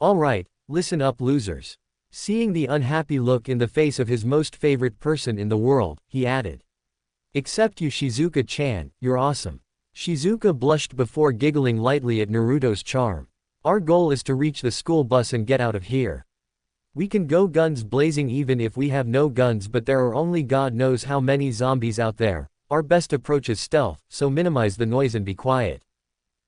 Alright, listen up losers. Seeing the unhappy look in the face of his most favorite person in the world, he added. Except you, Shizuka-chan, you're awesome. Shizuka blushed before giggling lightly at Naruto's charm. Our goal is to reach the school bus and get out of here. We can go guns blazing even if we have no guns, but there are only God knows how many zombies out there. Our best approach is stealth, so minimize the noise and be quiet.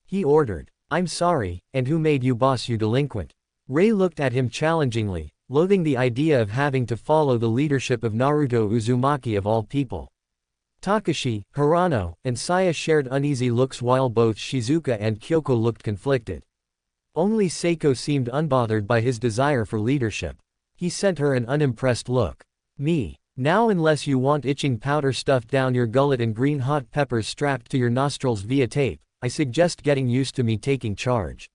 He ordered. I'm sorry, and who made you boss, you delinquent? Rei looked at him challengingly, loathing the idea of having to follow the leadership of Naruto Uzumaki of all people. Takashi, Hirano, and Saya shared uneasy looks while both Shizuka and Kyoko looked conflicted. Only Saeko seemed unbothered by his desire for leadership. He sent her an unimpressed look. Me. Now unless you want itching powder stuffed down your gullet and green hot peppers strapped to your nostrils via tape, I suggest getting used to me taking charge.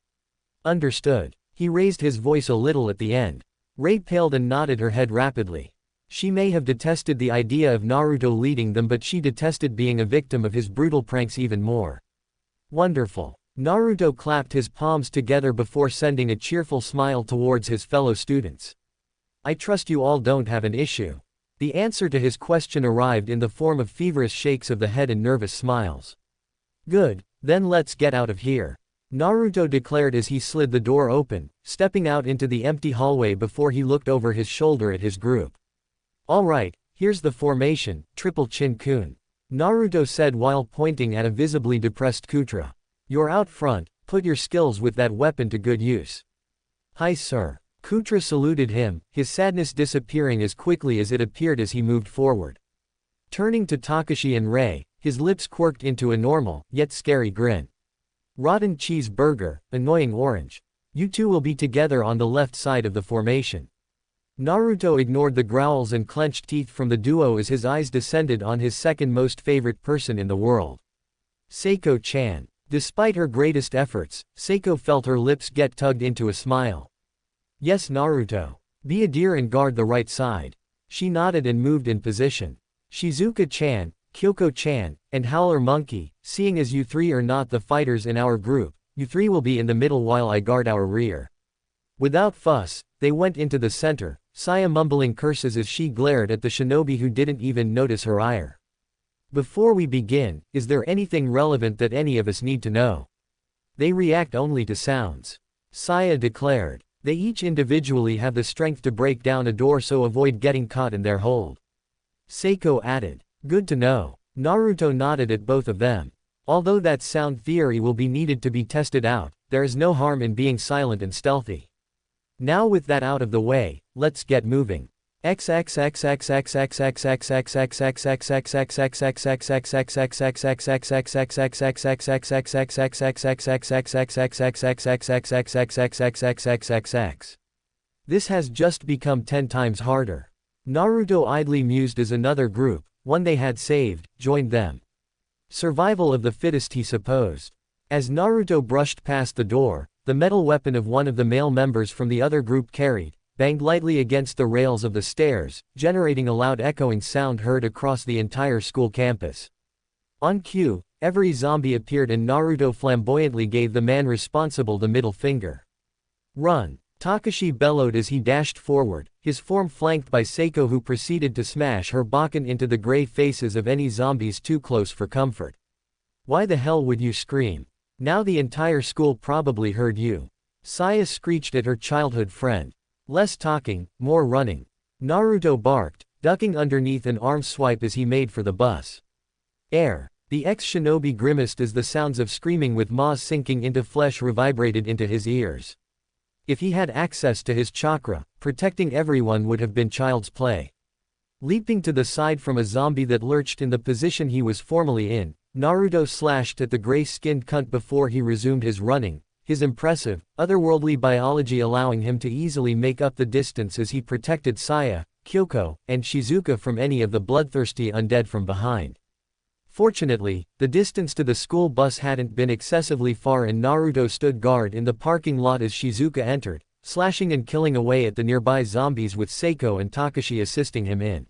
Understood. He raised his voice a little at the end. Rei paled and nodded her head rapidly. She may have detested the idea of Naruto leading them, but she detested being a victim of his brutal pranks even more. Wonderful. Naruto clapped his palms together before sending a cheerful smile towards his fellow students. I trust you all don't have an issue. The answer to his question arrived in the form of feverish shakes of the head and nervous smiles. Good, then let's get out of here. Naruto declared as he slid the door open, stepping out into the empty hallway before he looked over his shoulder at his group. Alright, here's the formation, Triple Chin-kun. Naruto said while pointing at a visibly depressed Kutra. You're out front, put your skills with that weapon to good use. Hi sir. Kutra saluted him, his sadness disappearing as quickly as it appeared as he moved forward. Turning to Takashi and Rei, his lips quirked into a normal, yet scary grin. Rotten cheeseburger, annoying orange. You two will be together on the left side of the formation. Naruto ignored the growls and clenched teeth from the duo as his eyes descended on his second most favorite person in the world. Saeko-chan. Despite her greatest efforts, Saeko felt her lips get tugged into a smile. Yes Naruto. Be a deer and guard the right side. She nodded and moved in position. Shizuka-chan, Kyoko-chan, and Howler Monkey, seeing as you three are not the fighters in our group, you three will be in the middle while I guard our rear. Without fuss, they went into the center, Saya mumbling curses as she glared at the shinobi who didn't even notice her ire. Before we begin, is there anything relevant that any of us need to know? They react only to sounds. Saya declared. They each individually have the strength to break down a door, so avoid getting caught in their hold. Saeko added. Good to know. Naruto nodded at both of them. Although that sound theory will be needed to be tested out, there is no harm in being silent and stealthy. Now with that out of the way, let's get moving. This has just become 10 times harder. Naruto idly mused as another group, one they had saved, joined them. Survival of the fittest, he supposed. As Naruto brushed past the door, the metal weapon of one of the male members from the other group carried, banged lightly against the rails of the stairs, generating a loud echoing sound heard across the entire school campus. On cue, every zombie appeared and Naruto flamboyantly gave the man responsible the middle finger. "Run!" Takashi bellowed as he dashed forward, his form flanked by Saeko, who proceeded to smash her bakken into the gray faces of any zombies too close for comfort. "Why the hell would you scream? Now the entire school probably heard you." Saya screeched at her childhood friend. "Less talking, more running." Naruto barked, ducking underneath an arm swipe as he made for the bus. "Air." The ex-shinobi grimaced as the sounds of screaming with maws sinking into flesh reverberated into his ears. If he had access to his chakra, protecting everyone would have been child's play. Leaping to the side from a zombie that lurched in the position he was formerly in, Naruto slashed at the gray-skinned cunt before he resumed his running, his impressive, otherworldly biology allowing him to easily make up the distance as he protected Saya, Kyoko, and Shizuka from any of the bloodthirsty undead from behind. Fortunately, the distance to the school bus hadn't been excessively far and Naruto stood guard in the parking lot as Shizuka entered, slashing and killing away at the nearby zombies with Saeko and Takashi assisting him in.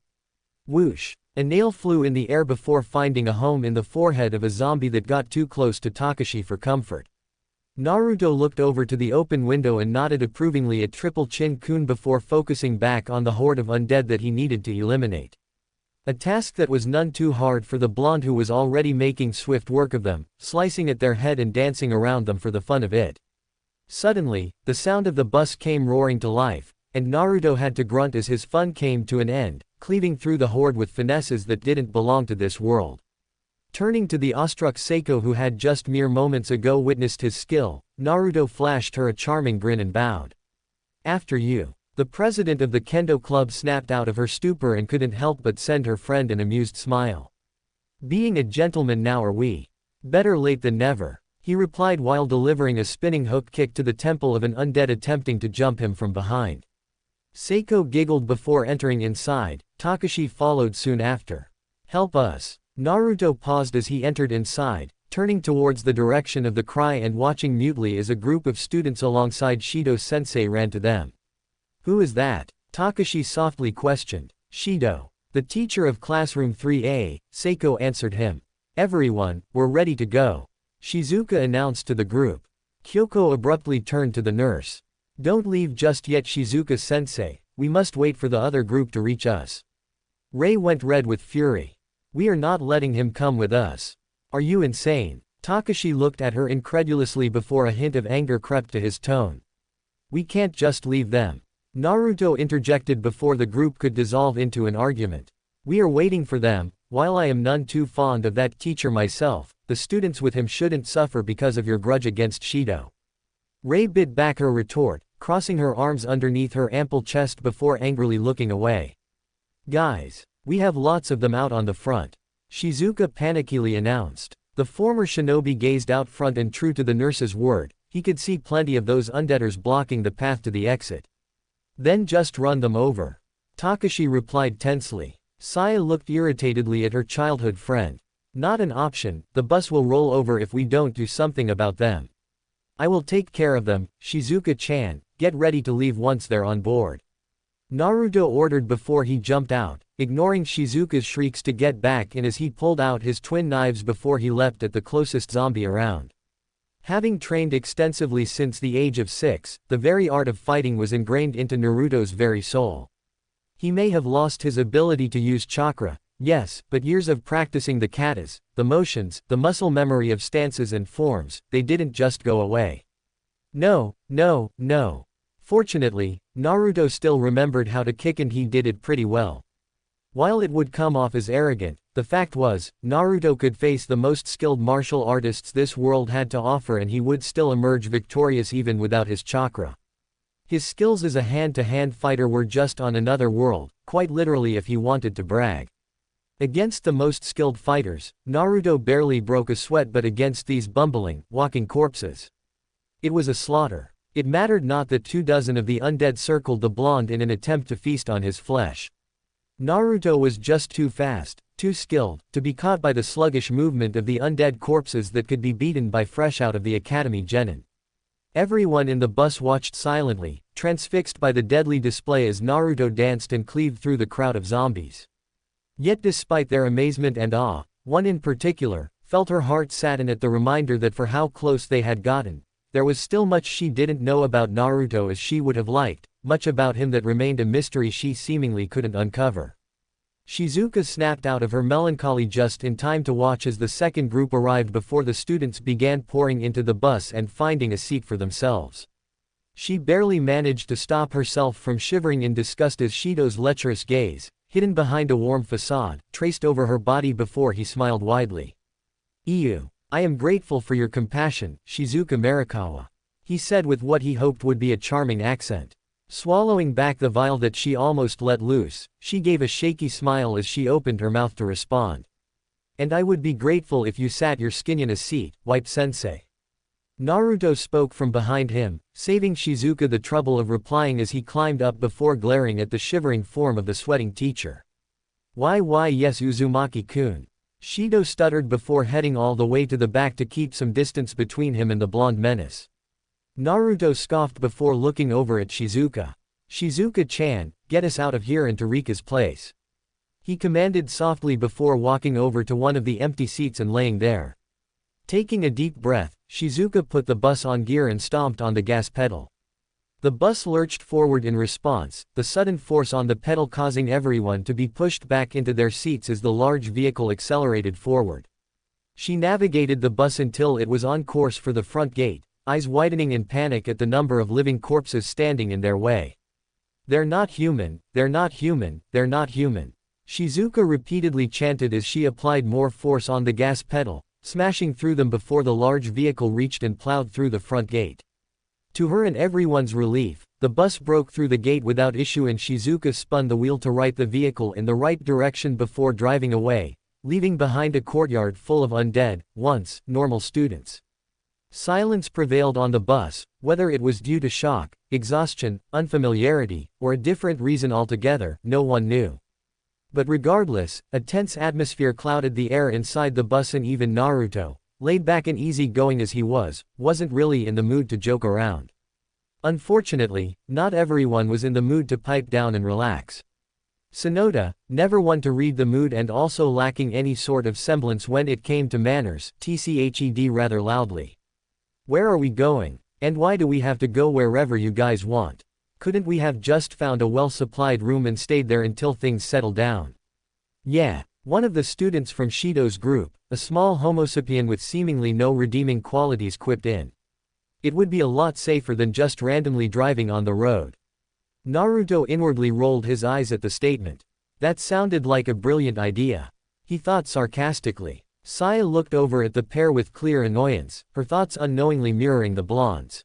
Whoosh! A nail flew in the air before finding a home in the forehead of a zombie that got too close to Takashi for comfort. Naruto looked over to the open window and nodded approvingly at Triple Chin Kun before focusing back on the horde of undead that he needed to eliminate. A task that was none too hard for the blonde, who was already making swift work of them, slicing at their head and dancing around them for the fun of it. Suddenly, the sound of the bus came roaring to life, and Naruto had to grunt as his fun came to an end, cleaving through the horde with finesses that didn't belong to this world. Turning to the awestruck Saeko, who had just mere moments ago witnessed his skill, Naruto flashed her a charming grin and bowed. "After you." The president of the kendo club snapped out of her stupor and couldn't help but send her friend an amused smile. "Being a gentleman now, are we? Better late than never," he replied while delivering a spinning hook kick to the temple of an undead attempting to jump him from behind. Saeko giggled before entering inside. Takashi followed soon after. "Help us." Naruto paused as he entered inside, turning towards the direction of the cry and watching mutely as a group of students alongside Shido-sensei ran to them. "Who is that?" Takashi softly questioned. "Shido. The teacher of classroom 3A, Saeko answered him. "Everyone, we're ready to go," Shizuka announced to the group. Kyoko abruptly turned to the nurse. "Don't leave just yet, Shizuka-sensei, we must wait for the other group to reach us." Ray went red with fury. "We are not letting him come with us. Are you insane?" Takashi looked at her incredulously before a hint of anger crept to his tone. "We can't just leave them," Naruto interjected before the group could dissolve into an argument. "We are waiting for them. While I am none too fond of that teacher myself, the students with him shouldn't suffer because of your grudge against Shido." Ray bit back her retort, crossing her arms underneath her ample chest before angrily looking away. "Guys, we have lots of them out on the front," Shizuka panickily announced. The former shinobi gazed out front and true to the nurse's word, he could see plenty of those undeaders blocking the path to the exit. "Then just run them over," Takashi replied tensely. Saya looked irritatedly at her childhood friend. "Not an option, the bus will roll over if we don't do something about them." "I will take care of them, Shizuka-chan, get ready to leave once they're on board," Naruto ordered before he jumped out, ignoring Shizuka's shrieks to get back in as he pulled out his twin knives before he leapt at the closest zombie around. Having trained extensively since the age of 6, the very art of fighting was ingrained into Naruto's very soul. He may have lost his ability to use chakra, yes, but years of practicing the katas, the motions, the muscle memory of stances and forms, they didn't just go away. No. Fortunately, Naruto still remembered how to kick and he did it pretty well. While it would come off as arrogant, the fact was, Naruto could face the most skilled martial artists this world had to offer and he would still emerge victorious even without his chakra. His skills as a hand-to-hand fighter were just on another world, quite literally if he wanted to brag. Against the most skilled fighters, Naruto barely broke a sweat, but against these bumbling, walking corpses, it was a slaughter. It mattered not that 24 of the undead circled the blonde in an attempt to feast on his flesh. Naruto was just too fast, too skilled, to be caught by the sluggish movement of the undead corpses that could be beaten by fresh out of the academy genin. Everyone in the bus watched silently, transfixed by the deadly display as Naruto danced and cleaved through the crowd of zombies. Yet despite their amazement and awe, one in particular felt her heart sadden at the reminder that for how close they had gotten, there was still much she didn't know about Naruto as she would have liked, much about him that remained a mystery she seemingly couldn't uncover. Shizuka snapped out of her melancholy just in time to watch as the second group arrived before the students began pouring into the bus and finding a seat for themselves. She barely managed to stop herself from shivering in disgust as Shido's lecherous gaze, hidden behind a warm facade, traced over her body before he smiled widely. "Iu, I am grateful for your compassion, Shizuka Marikawa," he said with what he hoped would be a charming accent. Swallowing back the vial that she almost let loose, she gave a shaky smile as she opened her mouth to respond. "And I would be grateful if you sat your skin in a seat, Wipe-sensei." Naruto spoke from behind him, saving Shizuka the trouble of replying as he climbed up before glaring at the shivering form of the sweating teacher. Why yes, Uzumaki-kun," Shido stuttered before heading all the way to the back to keep some distance between him and the blonde menace. Naruto scoffed before looking over at Shizuka. "Shizuka-chan, get us out of here and to Rika's place," he commanded softly before walking over to one of the empty seats and laying there. Taking a deep breath, Shizuka put the bus on gear and stomped on the gas pedal. The bus lurched forward in response, the sudden force on the pedal causing everyone to be pushed back into their seats as the large vehicle accelerated forward. She navigated the bus until it was on course for the front gate, eyes widening in panic at the number of living corpses standing in their way. "They're not human, they're not human, they're not human," Shizuka repeatedly chanted as she applied more force on the gas pedal, smashing through them before the large vehicle reached and plowed through the front gate. To her and everyone's relief, the bus broke through the gate without issue and Shizuka spun the wheel to right the vehicle in the right direction before driving away, leaving behind a courtyard full of undead, once normal students. Silence prevailed on the bus, whether it was due to shock, exhaustion, unfamiliarity, or a different reason altogether, no one knew. But regardless, a tense atmosphere clouded the air inside the bus and even Naruto, laid back and easy-going as he was, wasn't really in the mood to joke around. Unfortunately, not everyone was in the mood to pipe down and relax. Sonoda, never one to read the mood and also lacking any sort of semblance when it came to manners, tched rather loudly. "Where are we going? And why do we have to go wherever you guys want? Couldn't we have just found a well-supplied room and stayed there until things settle down?" "Yeah," one of the students from Shido's group, a small homo sapien with seemingly no redeeming qualities, quipped in. "It would be a lot safer than just randomly driving on the road." Naruto inwardly rolled his eyes at the statement. That sounded like a brilliant idea, he thought sarcastically. Saya looked over at the pair with clear annoyance, her thoughts unknowingly mirroring the blondes.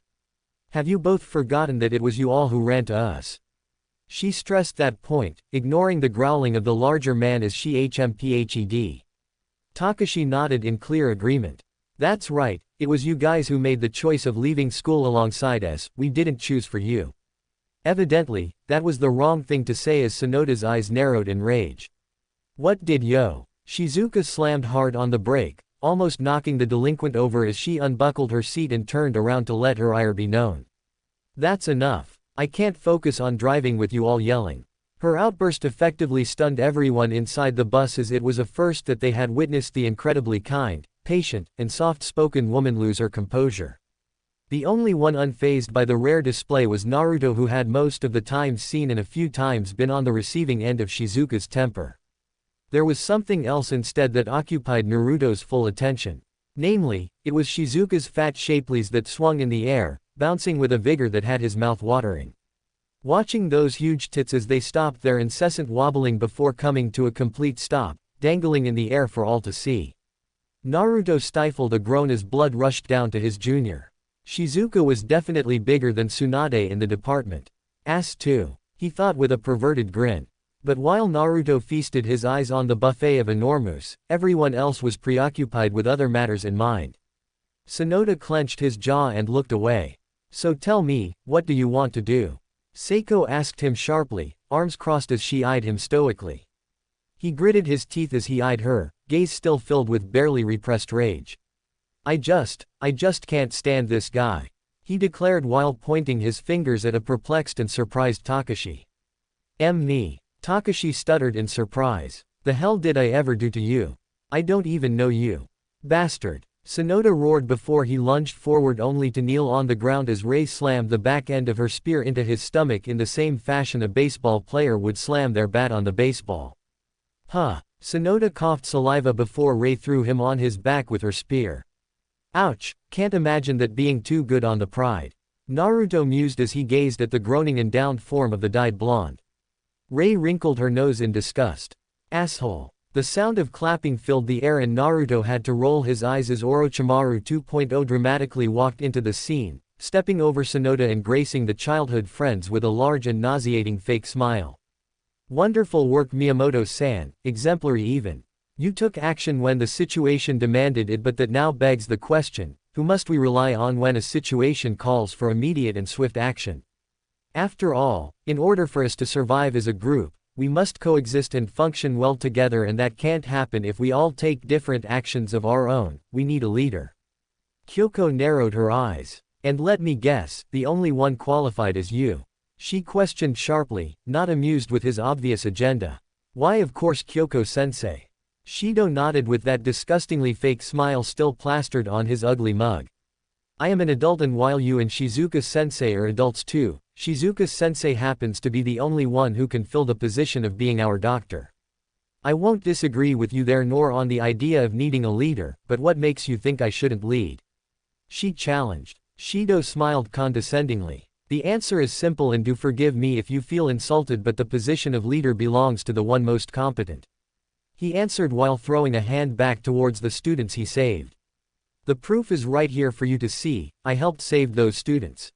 "Have you both forgotten that it was you all who ran to us?" She stressed that point, ignoring the growling of the larger man as she hmphed. Takashi nodded in clear agreement. "That's right, it was you guys who made the choice of leaving school alongside us, we didn't choose for you." Evidently, that was the wrong thing to say as Sonoda's eyes narrowed in rage. "What did yo?" Shizuka slammed hard on the brake, almost knocking the delinquent over as she unbuckled her seat and turned around to let her ire be known. "That's enough. I can't focus on driving with you all yelling." Her outburst effectively stunned everyone inside the bus as it was a first that they had witnessed the incredibly kind, patient, and soft-spoken woman lose her composure. The only one unfazed by the rare display was Naruto, who had most of the times seen and a few times been on the receiving end of Shizuka's temper. There was something else instead that occupied Naruto's full attention. Namely, it was Shizuka's fat shapelies that swung in the air, bouncing with a vigor that had his mouth watering. Watching those huge tits as they stopped their incessant wobbling before coming to a complete stop, dangling in the air for all to see. Naruto stifled a groan as blood rushed down to his junior. Shizuka was definitely bigger than Tsunade in the department. Ass too. He thought with a perverted grin. But while Naruto feasted his eyes on the buffet of enormous, everyone else was preoccupied with other matters in mind. Sonoda clenched his jaw and looked away. So tell me, what do you want to do? Saeko asked him sharply, arms crossed as she eyed him stoically. He gritted his teeth as he eyed her, gaze still filled with barely repressed rage. I just can't stand this guy, he declared while pointing his fingers at a perplexed and surprised Takashi. Me. Takashi stuttered in surprise. The hell did I ever do to you? I don't even know you. Bastard. Sonoda roared before he lunged forward only to kneel on the ground as Rei slammed the back end of her spear into his stomach in the same fashion a baseball player would slam their bat on the baseball. Huh. Sonoda coughed saliva before Rei threw him on his back with her spear. Ouch, can't imagine that being too good on the pride. Naruto mused as he gazed at the groaning and downed form of the dyed blonde. Rei wrinkled her nose in disgust. Asshole. The sound of clapping filled the air and Naruto had to roll his eyes as Orochimaru 2.0 dramatically walked into the scene, stepping over Sonoda and gracing the childhood friends with a large and nauseating fake smile. Wonderful work Miyamoto-san, exemplary even. You took action when the situation demanded it, but that now begs the question, who must we rely on when a situation calls for immediate and swift action? After all, in order for us to survive as a group, we must coexist and function well together, and that can't happen if we all take different actions of our own. We need a leader. Kyoko narrowed her eyes. And let me guess, the only one qualified is you. She questioned sharply, not amused with his obvious agenda. Why, of course, Kyoko-sensei. Shido nodded with that disgustingly fake smile still plastered on his ugly mug. I am an adult, and while you and Shizuka-sensei are adults too, Shizuka-sensei happens to be the only one who can fill the position of being our doctor. I won't disagree with you there, nor on the idea of needing a leader, but what makes you think I shouldn't lead? She challenged. Shido smiled condescendingly. The answer is simple, and do forgive me if you feel insulted, but the position of leader belongs to the one most competent. He answered while throwing a hand back towards the students he saved. The proof is right here for you to see. I helped save those students.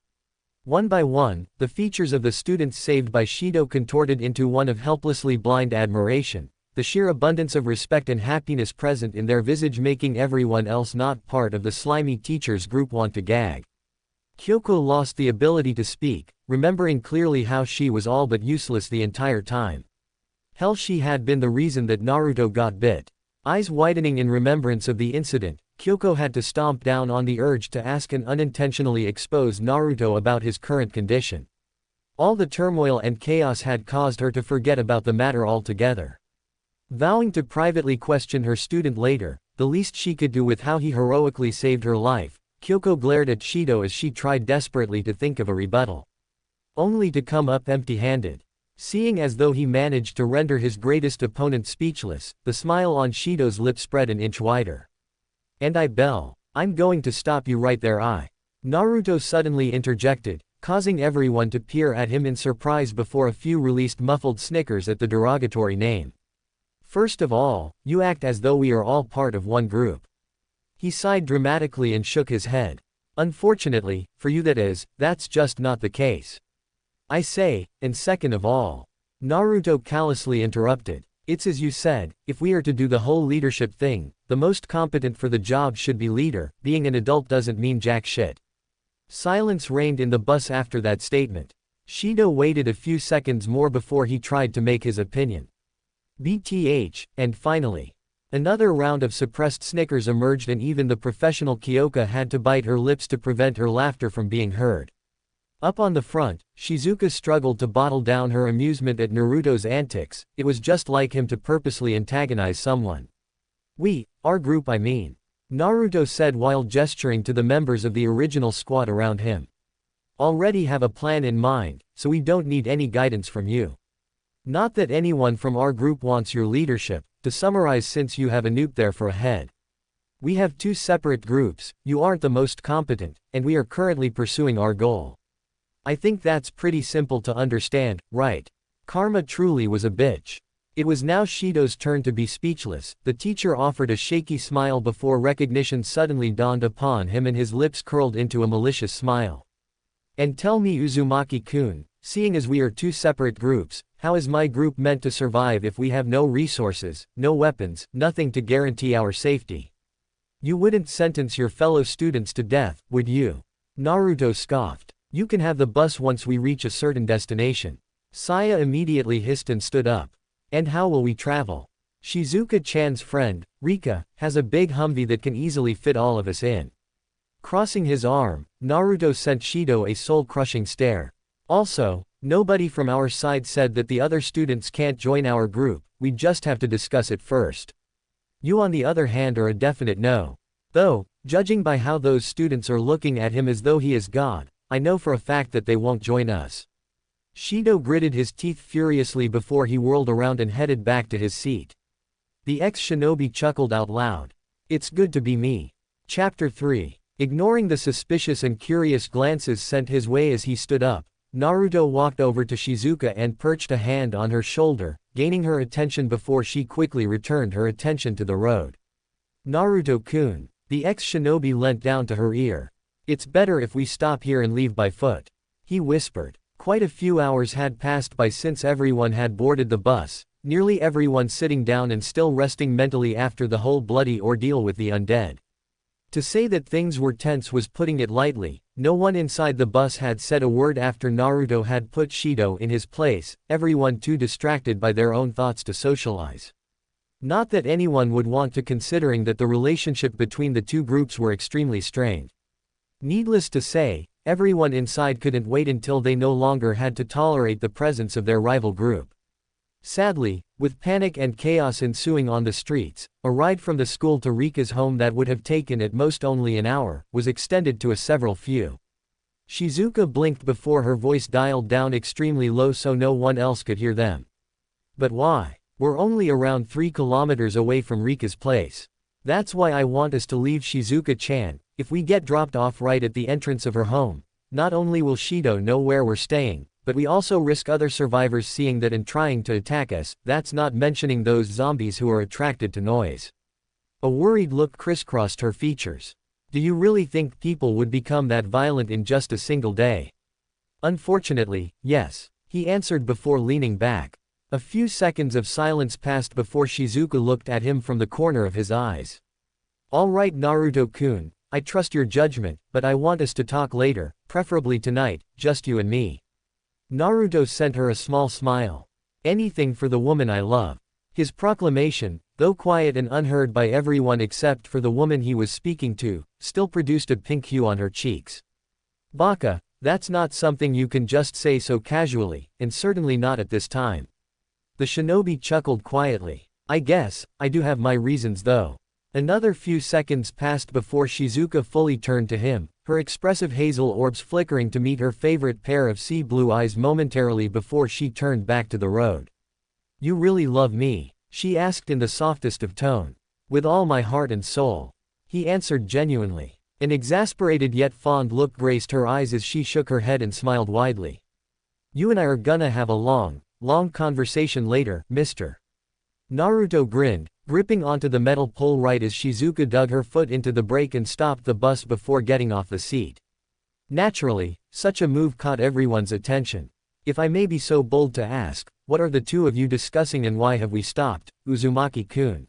One by one, the features of the students saved by Shido contorted into one of helplessly blind admiration, the sheer abundance of respect and happiness present in their visage making everyone else not part of the slimy teachers group want to gag. Kyoko lost the ability to speak, remembering clearly how she was all but useless the entire time. Hell, she had been the reason that Naruto got bit. Eyes widening in remembrance of the incident, Kyoko had to stomp down on the urge to ask and unintentionally expose Naruto about his current condition. All the turmoil and chaos had caused her to forget about the matter altogether. Vowing to privately question her student later, the least she could do with how he heroically saved her life, Kyoko glared at Shido as she tried desperately to think of a rebuttal. Only to come up empty-handed. Seeing as though he managed to render his greatest opponent speechless, the smile on Shido's lip spread an inch wider. And I'm going to stop you right there. Naruto suddenly interjected, causing everyone to peer at him in surprise before a few released muffled snickers at the derogatory name. First of all, you act as though we are all part of one group. He sighed dramatically and shook his head. Unfortunately, for you that's just not the case. I say, and second of all, Naruto callously interrupted, it's as you said, if we are to do the whole leadership thing, the most competent for the job should be leader. Being an adult doesn't mean jack shit. Silence reigned in the bus after that statement. Shido waited a few seconds more before he tried to make his opinion. BTH, and finally. Another round of suppressed snickers emerged, and even the professional Kyoko had to bite her lips to prevent her laughter from being heard. Up on the front, Shizuka struggled to bottle down her amusement at Naruto's antics. It was just like him to purposely antagonize someone. Our group I mean. Naruto said while gesturing to the members of the original squad around him. Already have a plan in mind, so we don't need any guidance from you. Not that anyone from our group wants your leadership, to summarize, since you have a noob there for a head. We have two separate groups, you aren't the most competent, and we are currently pursuing our goal. I think that's pretty simple to understand, right? Karma truly was a bitch. It was now Shido's turn to be speechless. The teacher offered a shaky smile before recognition suddenly dawned upon him and his lips curled into a malicious smile. And tell me, Uzumaki-kun, seeing as we are two separate groups, how is my group meant to survive if we have no resources, no weapons, nothing to guarantee our safety? You wouldn't sentence your fellow students to death, would you? Naruto scoffed. You can have the bus once we reach a certain destination. Saya immediately hissed and stood up. And how will we travel? Shizuka-chan's friend, Rika, has a big Humvee that can easily fit all of us in. Crossing his arm, Naruto sent Shido a soul-crushing stare. Also, nobody from our side said that the other students can't join our group, we just have to discuss it first. You on the other hand are a definite no. Though, judging by how those students are looking at him as though he is God, I know for a fact that they won't join us. Shido gritted his teeth furiously before he whirled around and headed back to his seat. The ex-shinobi chuckled out loud. It's good to be me. Chapter 3. Ignoring the suspicious and curious glances sent his way as he stood up, Naruto walked over to Shizuka and perched a hand on her shoulder, gaining her attention before she quickly returned her attention to the road. Naruto-kun, the ex-shinobi leant down to her ear. It's better if we stop here and leave by foot. He whispered. Quite a few hours had passed by since everyone had boarded the bus, nearly everyone sitting down and still resting mentally after the whole bloody ordeal with the undead. To say that things were tense was putting it lightly. No one inside the bus had said a word after Naruto had put Shido in his place, everyone too distracted by their own thoughts to socialize. Not that anyone would want to, considering that the relationship between the two groups were extremely strained. Needless to say, everyone inside couldn't wait until they no longer had to tolerate the presence of their rival group. Sadly, with panic and chaos ensuing on the streets, a ride from the school to Rika's home that would have taken at most only an hour, was extended to a several few. Shizuka blinked before her voice dialed down extremely low so no one else could hear them. But why? We're only around 3 kilometers away from Rika's place. That's why I want us to leave Shizuka-chan. If we get dropped off right at the entrance of her home, not only will Shido know where we're staying, but we also risk other survivors seeing that and trying to attack us, that's not mentioning those zombies who are attracted to noise. A worried look crisscrossed her features. Do you really think people would become that violent in just a single day? Unfortunately, yes, he answered before leaning back. A few seconds of silence passed before Shizuka looked at him from the corner of his eyes. All right, Naruto-kun, I trust your judgment, but I want us to talk later, preferably tonight, just you and me. Naruto sent her a small smile. Anything for the woman I love. His proclamation, though quiet and unheard by everyone except for the woman he was speaking to, still produced a pink hue on her cheeks. Baka, that's not something you can just say so casually, and certainly not at this time. The shinobi chuckled quietly. I guess, I do have my reasons though. Another few seconds passed before Shizuka fully turned to him, her expressive hazel orbs flickering to meet her favorite pair of sea blue eyes momentarily before she turned back to the road. You really love me? She asked in the softest of tone. With all my heart and soul. He answered genuinely. An exasperated yet fond look graced her eyes as she shook her head and smiled widely. You and I are gonna have a long conversation later, mister. Naruto grinned, gripping onto the metal pole right as Shizuka dug her foot into the brake and stopped the bus before getting off the seat. Naturally, such a move caught everyone's attention. If I may be so bold to ask, what are the two of you discussing and why have we stopped, Uzumaki-kun?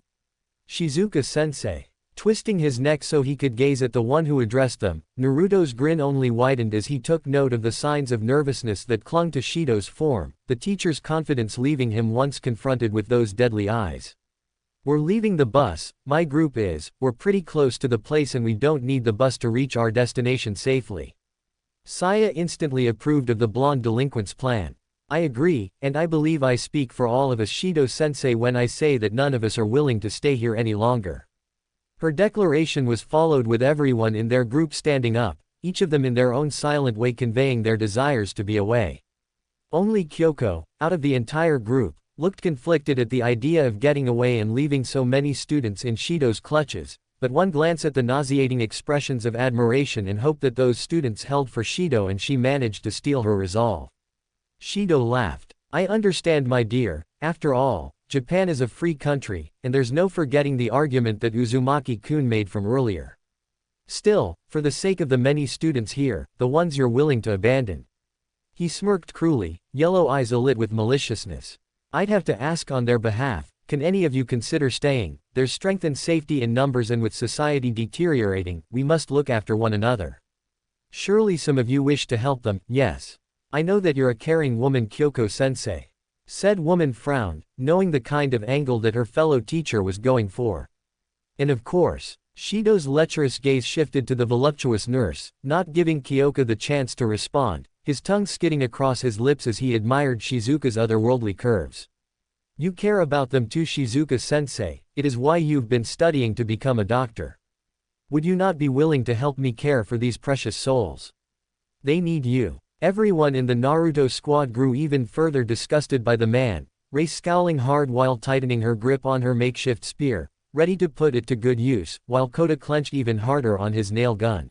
Shizuka-sensei. Twisting his neck so he could gaze at the one who addressed them, Naruto's grin only widened as he took note of the signs of nervousness that clung to Shido's form, the teacher's confidence leaving him once confronted with those deadly eyes. We're leaving the bus, my group is, we're pretty close to the place and we don't need the bus to reach our destination safely. Saya instantly approved of the blonde delinquent's plan. I agree, and I believe I speak for all of us Shido-sensei when I say that none of us are willing to stay here any longer. Her declaration was followed with everyone in their group standing up, each of them in their own silent way conveying their desires to be away. Only Kyoko, out of the entire group, looked conflicted at the idea of getting away and leaving so many students in Shido's clutches, but one glance at the nauseating expressions of admiration and hope that those students held for Shido and she managed to steel her resolve. Shido laughed. I understand my dear, after all, Japan is a free country, and there's no forgetting the argument that Uzumaki-kun made from earlier. Still, for the sake of the many students here, the ones you're willing to abandon. He smirked cruelly, yellow eyes alit with maliciousness. I'd have to ask on their behalf, can any of you consider staying? There's strength and safety in numbers, and with society deteriorating, we must look after one another. Surely some of you wish to help them, yes. I know that you're a caring woman, Kyoko-sensei. Said woman frowned, knowing the kind of angle that her fellow teacher was going for. And of course, Shido's lecherous gaze shifted to the voluptuous nurse, not giving Kyoko the chance to respond, his tongue skidding across his lips as he admired Shizuka's otherworldly curves. You care about them too, Shizuka-sensei, it is why you've been studying to become a doctor. Would you not be willing to help me care for these precious souls? They need you. Everyone in the Naruto squad grew even further disgusted by the man, Rei scowling hard while tightening her grip on her makeshift spear, ready to put it to good use, while Kota clenched even harder on his nail gun.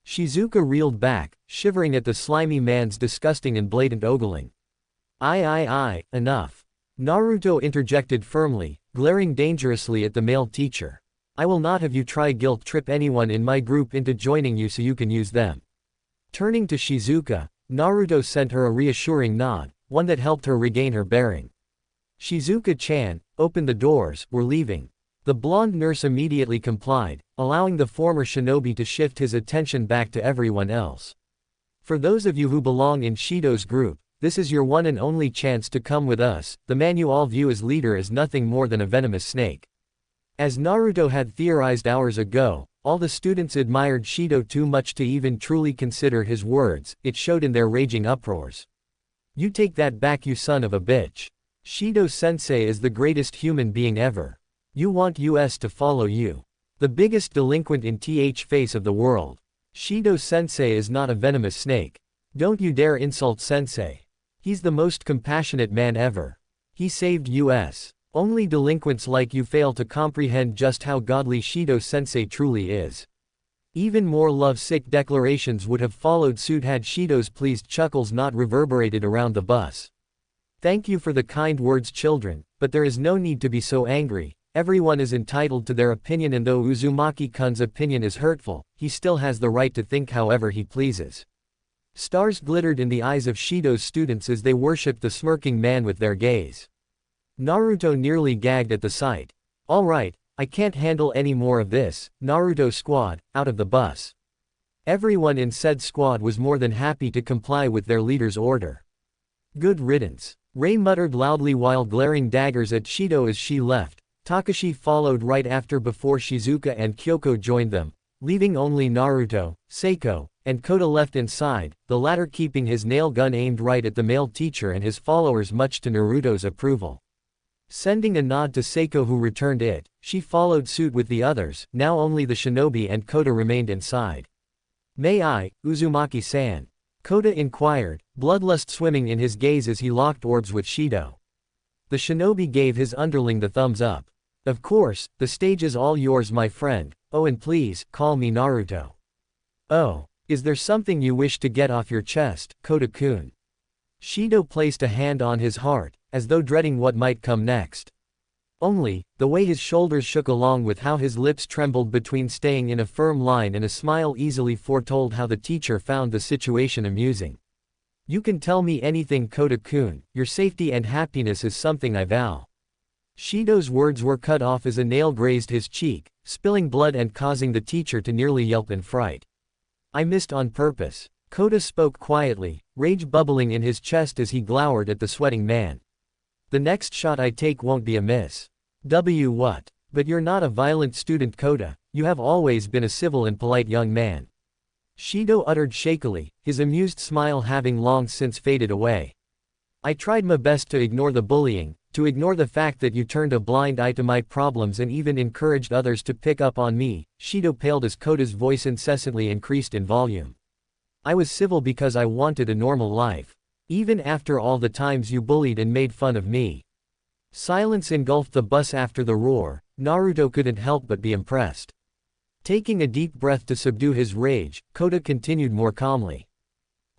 Shizuka reeled back, shivering at the slimy man's disgusting and blatant ogling. Enough. Naruto interjected firmly, glaring dangerously at the male teacher. I will not have you try guilt trip anyone in my group into joining you so you can use them. Turning to Shizuka, Naruto sent her a reassuring nod, one that helped her regain her bearing. Shizuka-chan, open the doors, we're leaving. The blonde nurse immediately complied, allowing the former shinobi to shift his attention back to everyone else. For those of you who belong in Shido's group, this is your one and only chance to come with us. The man you all view as leader is nothing more than a venomous snake. As Naruto had theorized hours ago, all the students admired Shido too much to even truly consider his words, it showed in their raging uproars. You take that back, you son of a bitch. Shido-sensei is the greatest human being ever. You want us to follow you. The biggest delinquent in face of the world. Shido-sensei is not a venomous snake. Don't you dare insult sensei. He's the most compassionate man ever. He saved us. Only delinquents like you fail to comprehend just how godly Shido-sensei truly is. Even more love-sick declarations would have followed suit had Shido's pleased chuckles not reverberated around the bus. Thank you for the kind words, children, but there is no need to be so angry. Everyone is entitled to their opinion, and though Uzumaki-kun's opinion is hurtful, he still has the right to think however he pleases. Stars glittered in the eyes of Shido's students as they worshipped the smirking man with their gaze. Naruto nearly gagged at the sight. All right, I can't handle any more of this. Naruto squad, out of the bus. Everyone in said squad was more than happy to comply with their leader's order. Good riddance. Rei muttered loudly while glaring daggers at Shido as she left. Takashi followed right after before Shizuka and Kyoko joined them, leaving only Naruto, Saeko, and Kota left inside, the latter keeping his nail gun aimed right at the male teacher and his followers, much to Naruto's approval. Sending a nod to Saeko, who returned it, she followed suit with the others. Now only the shinobi and Kota remained inside. May I, Uzumaki-san? Kota inquired, bloodlust swimming in his gaze as he locked orbs with Shido. The shinobi gave his underling the thumbs up. Of course, the stage is all yours, my friend. Oh, and please, call me Naruto. Oh, is there something you wish to get off your chest, Kota-kun? Shido placed a hand on his heart, as though dreading what might come next. Only, the way his shoulders shook along with how his lips trembled between staying in a firm line and a smile easily foretold how the teacher found the situation amusing. You can tell me anything, Kota-kun, your safety and happiness is something I vow. Shido's words were cut off as a nail grazed his cheek, spilling blood and causing the teacher to nearly yelp in fright. I missed on purpose. Kota spoke quietly, rage bubbling in his chest as he glowered at the sweating man. The next shot I take won't be a miss. What? But you're not a violent student, Kota, you have always been a civil and polite young man. Shido uttered shakily, his amused smile having long since faded away. I tried my best to ignore the bullying, to ignore the fact that you turned a blind eye to my problems and even encouraged others to pick up on me. Shido paled as Kota's voice incessantly increased in volume. I was civil because I wanted a normal life. Even after all the times you bullied and made fun of me. Silence engulfed the bus after the roar. Naruto couldn't help but be impressed. Taking a deep breath to subdue his rage, Kota continued more calmly.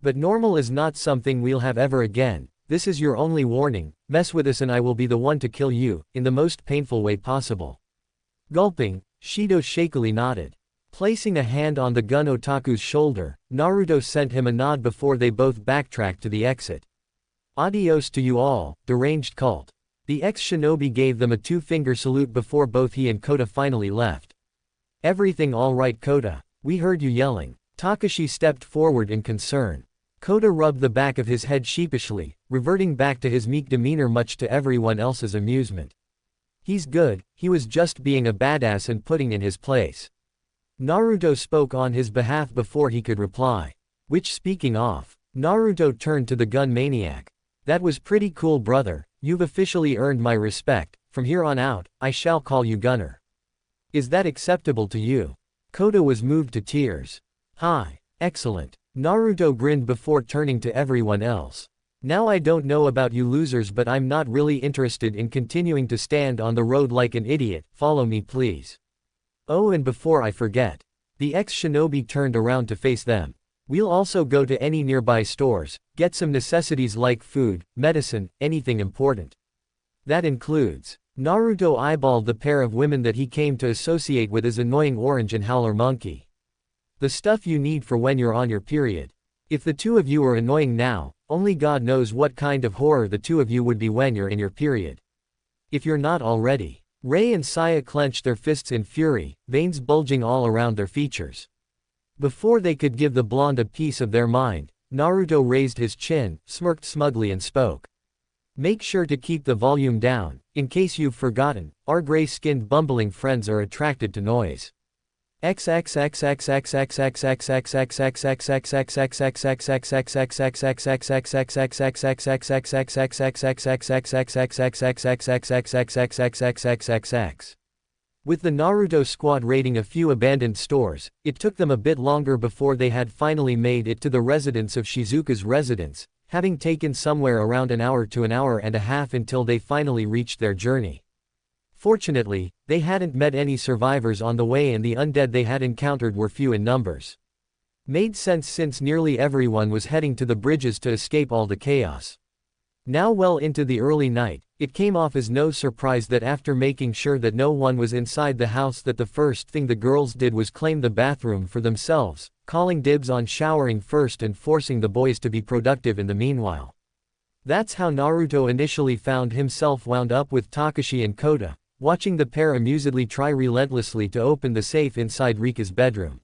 But normal is not something we'll have ever again. This is your only warning, mess with us and I will be the one to kill you, in the most painful way possible. Gulping, Shido shakily nodded. Placing a hand on the gun otaku's shoulder, Naruto sent him a nod before they both backtracked to the exit. Adios to you all, deranged cult. The ex-shinobi gave them a two-finger salute before both he and Kota finally left. Everything all right, Kota? We heard you yelling. Takashi stepped forward in concern. Kota rubbed the back of his head sheepishly, reverting back to his meek demeanor much to everyone else's amusement. He's good, he was just being a badass and putting in his place. Naruto spoke on his behalf before he could reply. Which speaking of, Naruto turned to the gun maniac. That was pretty cool, brother, you've officially earned my respect, from here on out, I shall call you Gunner. Is that acceptable to you? Kota was moved to tears. Hi. Excellent. Naruto grinned before turning to everyone else. Now I don't know about you losers, but I'm not really interested in continuing to stand on the road like an idiot, follow me please. Oh, and before I forget. The ex-shinobi turned around to face them. We'll also go to any nearby stores, get some necessities like food, medicine, anything important. That includes. Naruto eyeballed the pair of women that he came to associate with as annoying orange and howler monkey. The stuff you need for when you're on your period. If the two of you are annoying now, only God knows what kind of horror the two of you would be when you're in your period. If you're not already. Rei and Saya clenched their fists in fury, veins bulging all around their features. Before they could give the blonde a piece of their mind, Naruto raised his chin, smirked smugly and spoke. Make sure to keep the volume down, in case you've forgotten, our gray-skinned bumbling friends are attracted to noise. With the Naruto squad raiding a few abandoned stores, it took them a bit longer before they had finally made it to the residence of Shizuka's residence, having taken somewhere around an hour to an hour and a half until they finally reached their journey. Fortunately, they hadn't met any survivors on the way and the undead they had encountered were few in numbers. Made sense since nearly everyone was heading to the bridges to escape all the chaos. Now well into the early night, it came off as no surprise that after making sure that no one was inside the house that the first thing the girls did was claim the bathroom for themselves, calling dibs on showering first and forcing the boys to be productive in the meanwhile. That's how Naruto initially found himself wound up with Takashi and Kota, watching the pair amusedly try relentlessly to open the safe inside Rika's bedroom.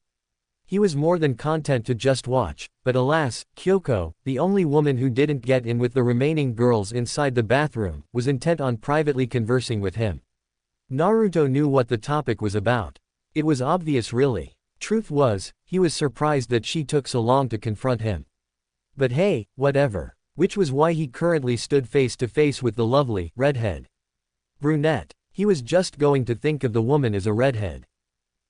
He was more than content to just watch, but alas, Kyoko, the only woman who didn't get in with the remaining girls inside the bathroom, was intent on privately conversing with him. Naruto knew what the topic was about. It was obvious really. Truth was, he was surprised that she took so long to confront him. But hey, whatever. Which was why he currently stood face to face with the lovely, redhead. Brunette. He was just going to think of the woman as a redhead.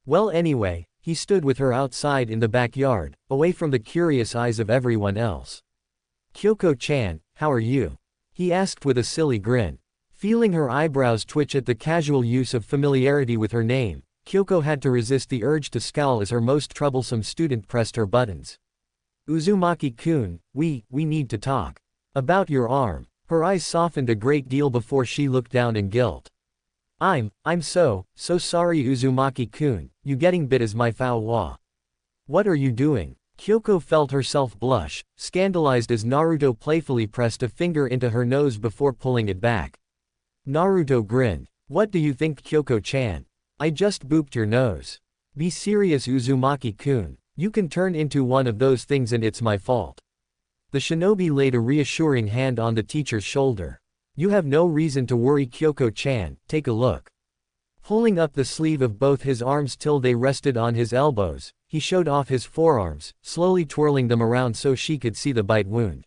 Well anyway, he stood with her outside in the backyard, away from the curious eyes of everyone else. Kyoko-chan, how are you? He asked with a silly grin. Feeling her eyebrows twitch at the casual use of familiarity with her name, Kyoko had to resist the urge to scowl as her most troublesome student pressed her buttons. Uzumaki-kun, we need to talk. About your arm. Her eyes softened a great deal before she looked down in guilt. I'm so sorry Uzumaki-kun, you getting bit as my foul wa. What are you doing? Kyoko felt herself blush, scandalized as Naruto playfully pressed a finger into her nose before pulling it back. Naruto grinned. What do you think, Kyoko-chan? I just booped your nose. Be serious Uzumaki-kun, you can turn into one of those things and it's my fault. The shinobi laid a reassuring hand on the teacher's shoulder. You have no reason to worry Kyoko-chan, take a look. Pulling up the sleeve of both his arms till they rested on his elbows, he showed off his forearms, slowly twirling them around so she could see the bite wound.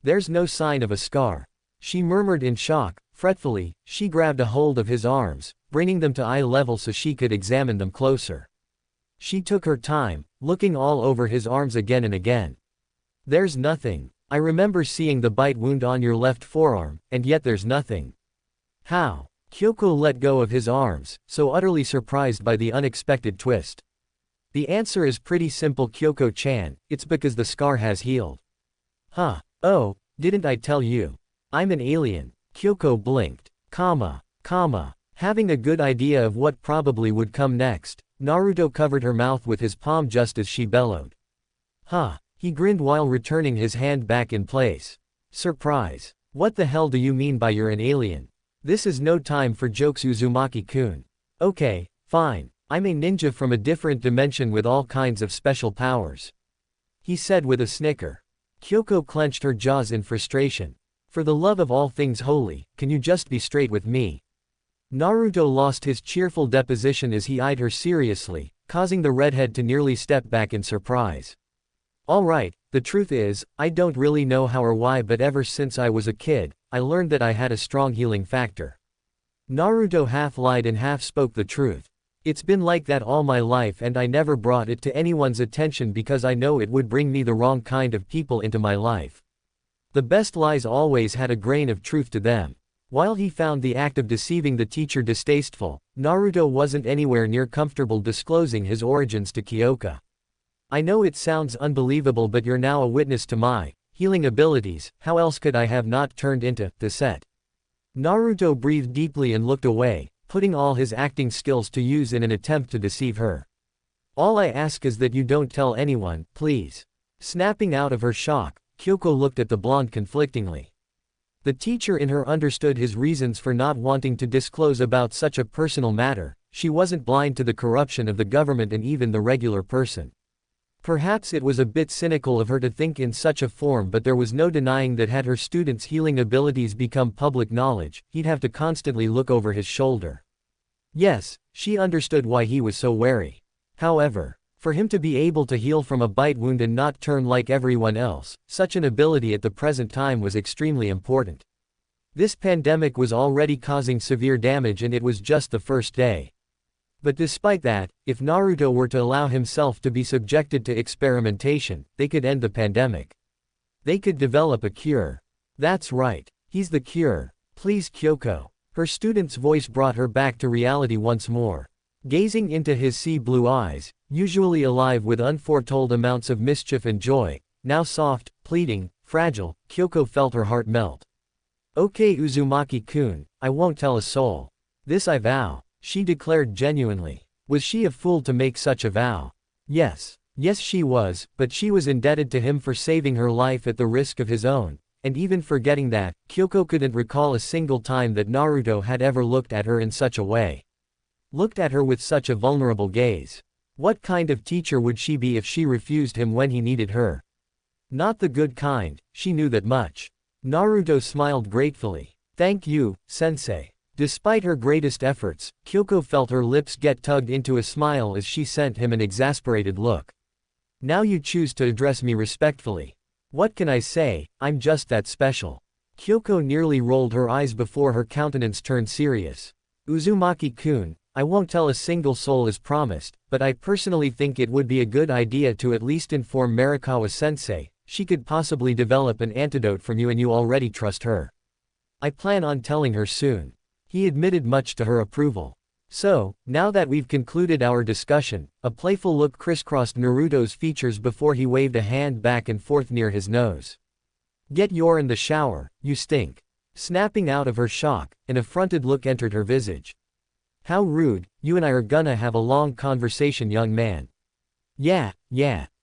There's no sign of a scar. She murmured in shock, fretfully. She grabbed a hold of his arms, bringing them to eye level so she could examine them closer. She took her time, looking all over his arms again and again. There's nothing. I remember seeing the bite wound on your left forearm, and yet there's nothing. How? Kyoko let go of his arms, so utterly surprised by the unexpected twist. The answer is pretty simple Kyoko-chan, it's because the scar has healed. Huh, oh, didn't I tell you? I'm an alien. Kyoko blinked. Having a good idea of what probably would come next, Naruto covered her mouth with his palm just as she bellowed. Huh. He grinned while returning his hand back in place. Surprise. What the hell do you mean by you're an alien? This is no time for jokes, Uzumaki-kun. Okay, fine. I'm a ninja from a different dimension with all kinds of special powers. He said with a snicker. Kyoko clenched her jaws in frustration. For the love of all things holy, can you just be straight with me? Naruto lost his cheerful deposition as he eyed her seriously, causing the redhead to nearly step back in surprise. Alright, the truth is, I don't really know how or why, but ever since I was a kid, I learned that I had a strong healing factor. Naruto half lied and half spoke the truth. It's been like that all my life and I never brought it to anyone's attention because I know it would bring me the wrong kind of people into my life. The best lies always had a grain of truth to them. While he found the act of deceiving the teacher distasteful, Naruto wasn't anywhere near comfortable disclosing his origins to Kyoko. I know it sounds unbelievable, but you're now a witness to my healing abilities. How else could I have not turned into the set? Naruto breathed deeply and looked away, putting all his acting skills to use in an attempt to deceive her. All I ask is that you don't tell anyone, please. Snapping out of her shock, Kyoko looked at the blonde conflictingly. The teacher in her understood his reasons for not wanting to disclose about such a personal matter. She wasn't blind to the corruption of the government and even the regular person. Perhaps it was a bit cynical of her to think in such a form, but there was no denying that had her students' healing abilities become public knowledge, he'd have to constantly look over his shoulder. Yes, she understood why he was so wary. However, for him to be able to heal from a bite wound and not turn like everyone else, such an ability at the present time was extremely important. This pandemic was already causing severe damage and it was just the first day. But despite that, if Naruto were to allow himself to be subjected to experimentation, they could end the pandemic. They could develop a cure. That's right. He's the cure. Please, Kyoko. Her student's voice brought her back to reality once more. Gazing into his sea blue eyes, usually alive with unforetold amounts of mischief and joy, now soft, pleading, fragile, Kyoko felt her heart melt. Okay, Uzumaki-kun, I won't tell a soul. This I vow. She declared genuinely. Was she a fool to make such a vow? Yes. Yes she was, but she was indebted to him for saving her life at the risk of his own, and even forgetting that, Kyoko couldn't recall a single time that Naruto had ever looked at her in such a way. Looked at her with such a vulnerable gaze. What kind of teacher would she be if she refused him when he needed her? Not the good kind, she knew that much. Naruto smiled gratefully. Thank you, sensei. Despite her greatest efforts, Kyoko felt her lips get tugged into a smile as she sent him an exasperated look. Now you choose to address me respectfully. What can I say, I'm just that special. Kyoko nearly rolled her eyes before her countenance turned serious. Uzumaki-kun, I won't tell a single soul as promised, but I personally think it would be a good idea to at least inform Marikawa-sensei. She could possibly develop an antidote from you and you already trust her. I plan on telling her soon. He admitted much to her approval. So, now that we've concluded our discussion, a playful look crisscrossed Naruto's features before he waved a hand back and forth near his nose. Get your in the shower, you stink. Snapping out of her shock, an affronted look entered her visage. How rude, you and I are gonna have a long conversation, young man. Yeah,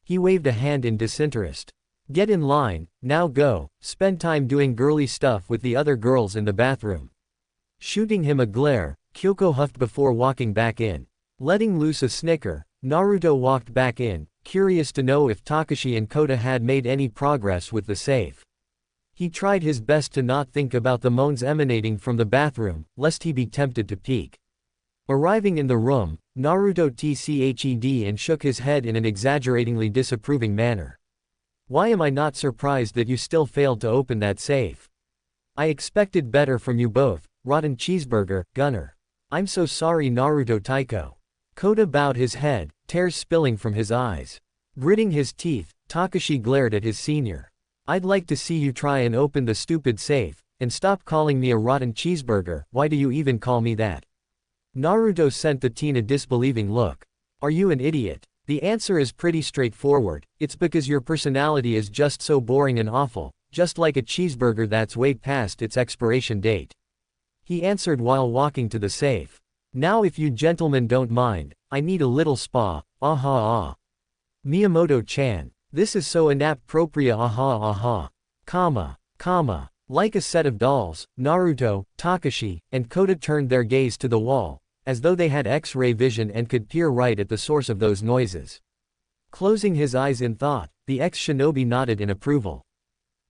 he waved a hand in disinterest. Get in line, now go, spend time doing girly stuff with the other girls in the bathroom. Shooting him a glare, Kyoko huffed before walking back in. Letting loose a snicker, Naruto walked back in, curious to know if Takashi and Kota had made any progress with the safe. He tried his best to not think about the moans emanating from the bathroom, lest he be tempted to peek. Arriving in the room, Naruto tched and shook his head in an exaggeratingly disapproving manner. Why am I not surprised that you still failed to open that safe? I expected better from you both. Rotten cheeseburger, Gunner. I'm so sorry, Naruto Taiko. Kota bowed his head, tears spilling from his eyes. Gritting his teeth, Takashi glared at his senior. I'd like to see you try and open the stupid safe, and stop calling me a rotten cheeseburger. Why do you even call me that? Naruto sent the teen a disbelieving look. Are you an idiot? The answer is pretty straightforward. It's because your personality is just so boring and awful. just like a cheeseburger that's way past its expiration date. He answered while walking to the safe. Now if you gentlemen don't mind, I need a little spa, aha ah. Miyamoto-chan. This is so inappropriate aha aha. Comma. Like a set of dolls, Naruto, Takashi, and Kota turned their gaze to the wall, as though they had X-ray vision and could peer right at the source of those noises. Closing his eyes in thought, the ex-shinobi nodded in approval.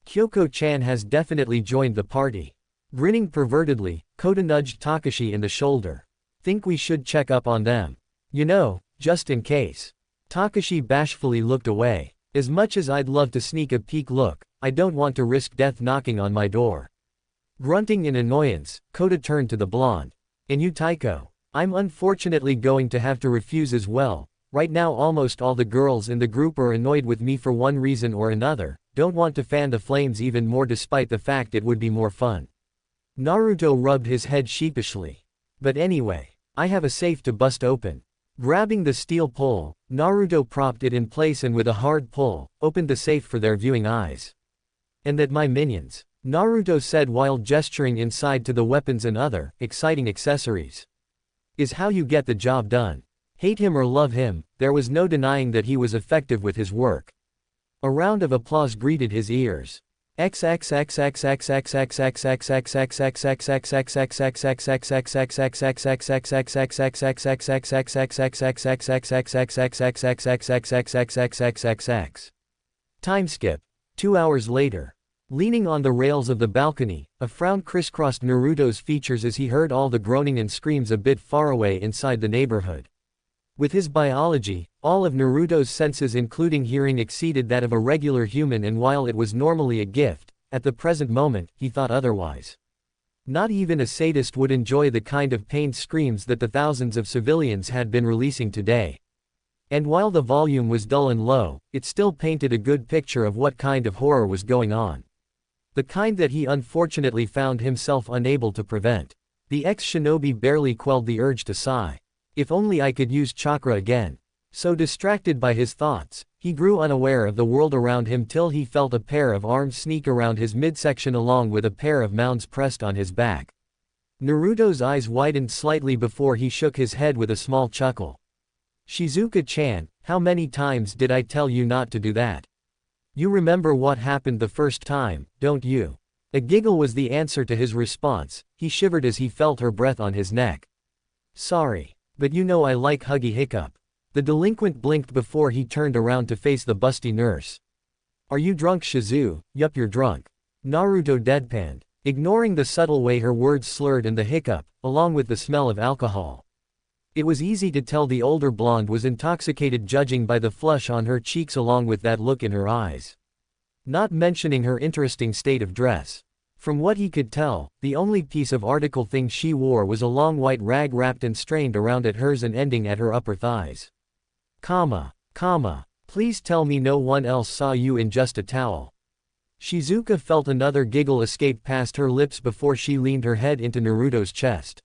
Kyoko-chan has definitely joined the party. Grinning pervertedly, Kota nudged Takashi in the shoulder. Think we should check up on them. You know, just in case. Takashi bashfully looked away. As much as I'd love to sneak a peek look, I don't want to risk death knocking on my door. Grunting in annoyance, Kota turned to the blonde. And you Taiko? I'm unfortunately going to have to refuse as well. Right now almost all the girls in the group are annoyed with me for one reason or another, don't want to fan the flames even more despite the fact it would be more fun. Naruto rubbed his head sheepishly. But anyway, I have a safe to bust open. Grabbing the steel pole, Naruto propped it in place and with a hard pull, opened the safe for their viewing eyes. And that my minions, Naruto said while gesturing inside to the weapons and other, exciting accessories. Is how you get the job done. Hate him or love him, there was no denying that he was effective with his work. A round of applause greeted his ears. Time skip. 2 hours later. Leaning on the rails of the balcony, a frown crisscrossed Naruto's features as he heard all the groaning and screams a bit far away inside the neighborhood. With his biology, all of Naruto's senses including hearing exceeded that of a regular human, and while it was normally a gift, at the present moment, he thought otherwise. Not even a sadist would enjoy the kind of pained screams that the thousands of civilians had been releasing today. And while the volume was dull and low, it still painted a good picture of what kind of horror was going on. The kind that he unfortunately found himself unable to prevent. The ex-shinobi barely quelled the urge to sigh. If only I could use chakra again. So distracted by his thoughts, he grew unaware of the world around him till he felt a pair of arms sneak around his midsection along with a pair of mounds pressed on his back. Naruto's eyes widened slightly before he shook his head with a small chuckle. Shizuka-chan, how many times did I tell you not to do that? You remember what happened the first time, don't you? A giggle was the answer to his response. He shivered as he felt her breath on his neck. Sorry. But you know I like huggy hiccup. The delinquent blinked before he turned around to face the busty nurse. Are you drunk, Shizu? Yup, you're drunk. Naruto deadpanned, ignoring the subtle way her words slurred and the hiccup, along with the smell of alcohol. It was easy to tell the older blonde was intoxicated judging by the flush on her cheeks along with that look in her eyes. Not mentioning her interesting state of dress. From what he could tell, the only piece of article thing she wore was a long white rag wrapped and strained around at hers and ending at her upper thighs. Please tell me no one else saw you in just a towel. Shizuka felt another giggle escape past her lips before she leaned her head into Naruto's chest.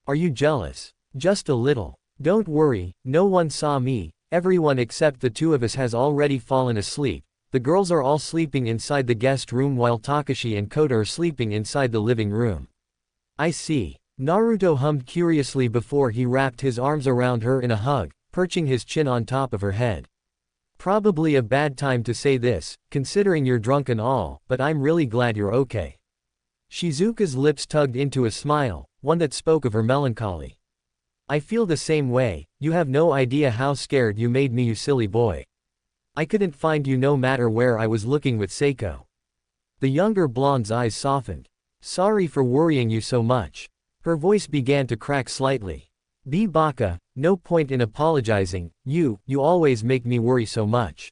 Are you jealous? Just a little. Don't worry, no one saw me, everyone except the two of us has already fallen asleep. The girls are all sleeping inside the guest room while Takashi and Kota are sleeping inside the living room. I see. Naruto hummed curiously before he wrapped his arms around her in a hug, perching his chin on top of her head. Probably a bad time to say this, considering you're drunk and all, but I'm really glad you're okay. Shizuka's lips tugged into a smile, one that spoke of her melancholy. I feel the same way, you have no idea how scared you made me, you silly boy. I couldn't find you no matter where I was looking with Saeko. The younger blonde's eyes softened. Sorry for worrying you so much. Her voice began to crack slightly. Be baka, no point in apologizing, you always make me worry so much.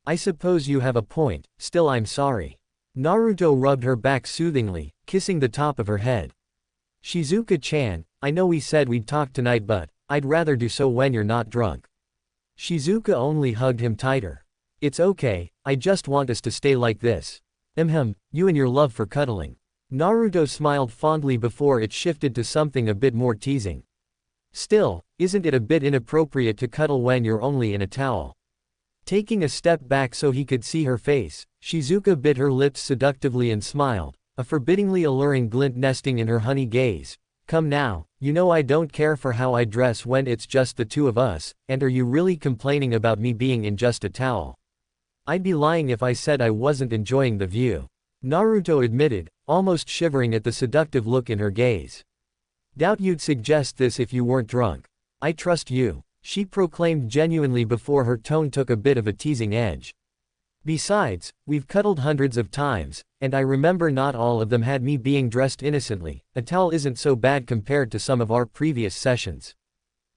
I suppose you have a point, still I'm sorry. Naruto rubbed her back soothingly, kissing the top of her head. Shizuka-chan, I know we said we'd talk tonight but, I'd rather do so when you're not drunk. Shizuka only hugged him tighter. It's okay, I just want us to stay like this. You and your love for cuddling. Naruto smiled fondly before it shifted to something a bit more teasing. Still, isn't it a bit inappropriate to cuddle when you're only in a towel? Taking a step back so he could see her face, Shizuka bit her lips seductively and smiled, a forbiddingly alluring glint nesting in her honey gaze. Come now, you know I don't care for how I dress when it's just the two of us, and are you really complaining about me being in just a towel? I'd be lying if I said I wasn't enjoying the view. Naruto admitted, almost shivering at the seductive look in her gaze. Doubt you'd suggest this if you weren't drunk. I trust you, she proclaimed genuinely before her tone took a bit of a teasing edge. Besides, we've cuddled hundreds of times, and I remember not all of them had me being dressed innocently. A towel isn't so bad compared to some of our previous sessions.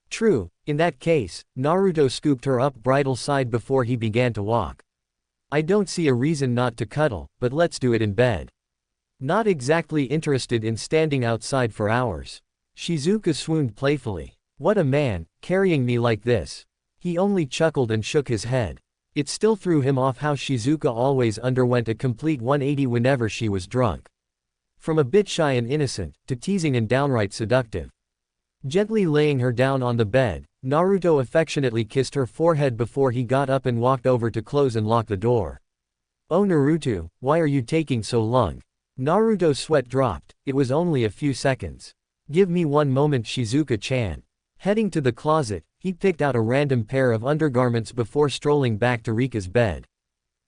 True, in that case, Naruto scooped her up bridal side before he began to walk. I don't see a reason not to cuddle, but let's do it in bed. Not exactly interested in standing outside for hours. Shizuka swooned playfully. What a man, carrying me like this. He only chuckled and shook his head. It still threw him off how Shizuka always underwent a complete 180 whenever she was drunk. From a bit shy and innocent, to teasing and downright seductive. Gently laying her down on the bed, Naruto affectionately kissed her forehead before he got up and walked over to close and lock the door. Oh Naruto, why are you taking so long? Naruto's sweat dropped, it was only a few seconds. Give me one moment, Shizuka-chan. Heading to the closet, he picked out a random pair of undergarments before strolling back to Rika's bed.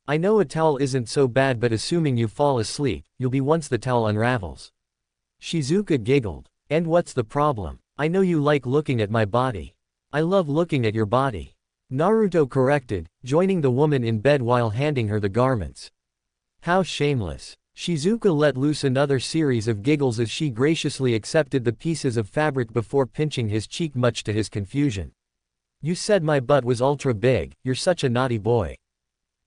I know a towel isn't so bad, but assuming you fall asleep, you'll be once the towel unravels. Shizuka giggled. And what's the problem? I know you like looking at my body. I love looking at your body. Naruto corrected, joining the woman in bed while handing her the garments. How shameless. Shizuka let loose another series of giggles as she graciously accepted the pieces of fabric before pinching his cheek, much to his confusion. You said my butt was ultra big, you're such a naughty boy.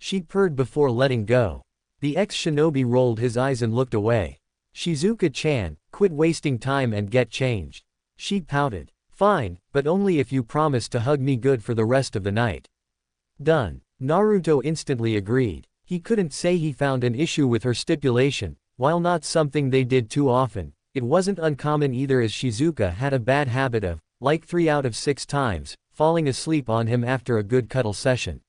She purred before letting go. The ex-shinobi rolled his eyes and looked away. Shizuka-chan, quit wasting time and get changed. She pouted. Fine, but only if you promise to hug me good for the rest of the night. Done. Naruto instantly agreed. He couldn't say he found an issue with her stipulation. While not something they did too often, it wasn't uncommon either, as Shizuka had a bad habit of, like 3 out of 6 times, falling asleep on him after a good cuddle session.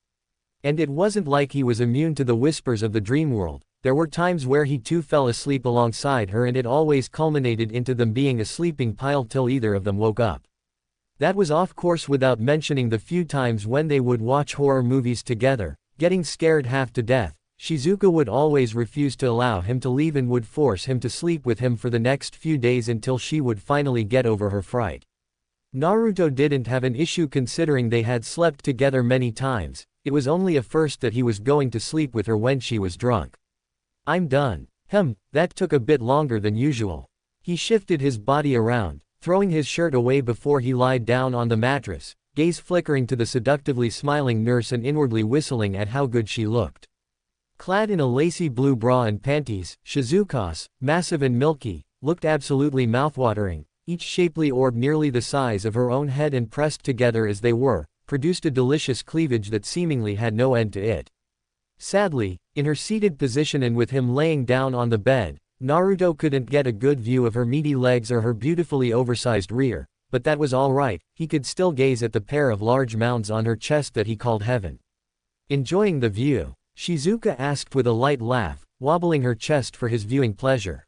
And it wasn't like he was immune to the whispers of the dream world. There were times where he too fell asleep alongside her, and it always culminated into them being a sleeping pile till either of them woke up. That was off course without mentioning the few times when they would watch horror movies together, getting scared half to death. Shizuka would always refuse to allow him to leave and would force him to sleep with him for the next few days until she would finally get over her fright. Naruto didn't have an issue considering they had slept together many times. It was only a first that he was going to sleep with her when she was drunk. I'm done. That took a bit longer than usual. He shifted his body around, throwing his shirt away before he lied down on the mattress, gaze flickering to the seductively smiling nurse and inwardly whistling at how good she looked. Clad in a lacy blue bra and panties, Shizuka's, massive and milky, looked absolutely mouthwatering. Each shapely orb nearly the size of her own head and pressed together as they were, produced a delicious cleavage that seemingly had no end to it. Sadly, in her seated position and with him laying down on the bed, Naruto couldn't get a good view of her meaty legs or her beautifully oversized rear, but that was alright, he could still gaze at the pair of large mounds on her chest that he called heaven. Enjoying the view? Shizuka asked with a light laugh, wobbling her chest for his viewing pleasure.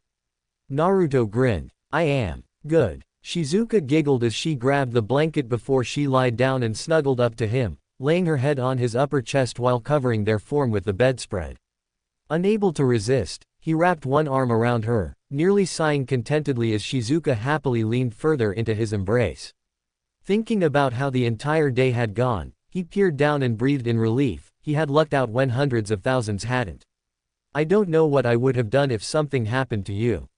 Naruto grinned. I am. Good. Shizuka giggled as she grabbed the blanket before she lied down and snuggled up to him, laying her head on his upper chest while covering their form with the bedspread. Unable to resist, he wrapped one arm around her, nearly sighing contentedly as Shizuka happily leaned further into his embrace. Thinking about how the entire day had gone, he peered down and breathed in relief. He had lucked out when hundreds of thousands hadn't. I don't know what I would have done if something happened to you.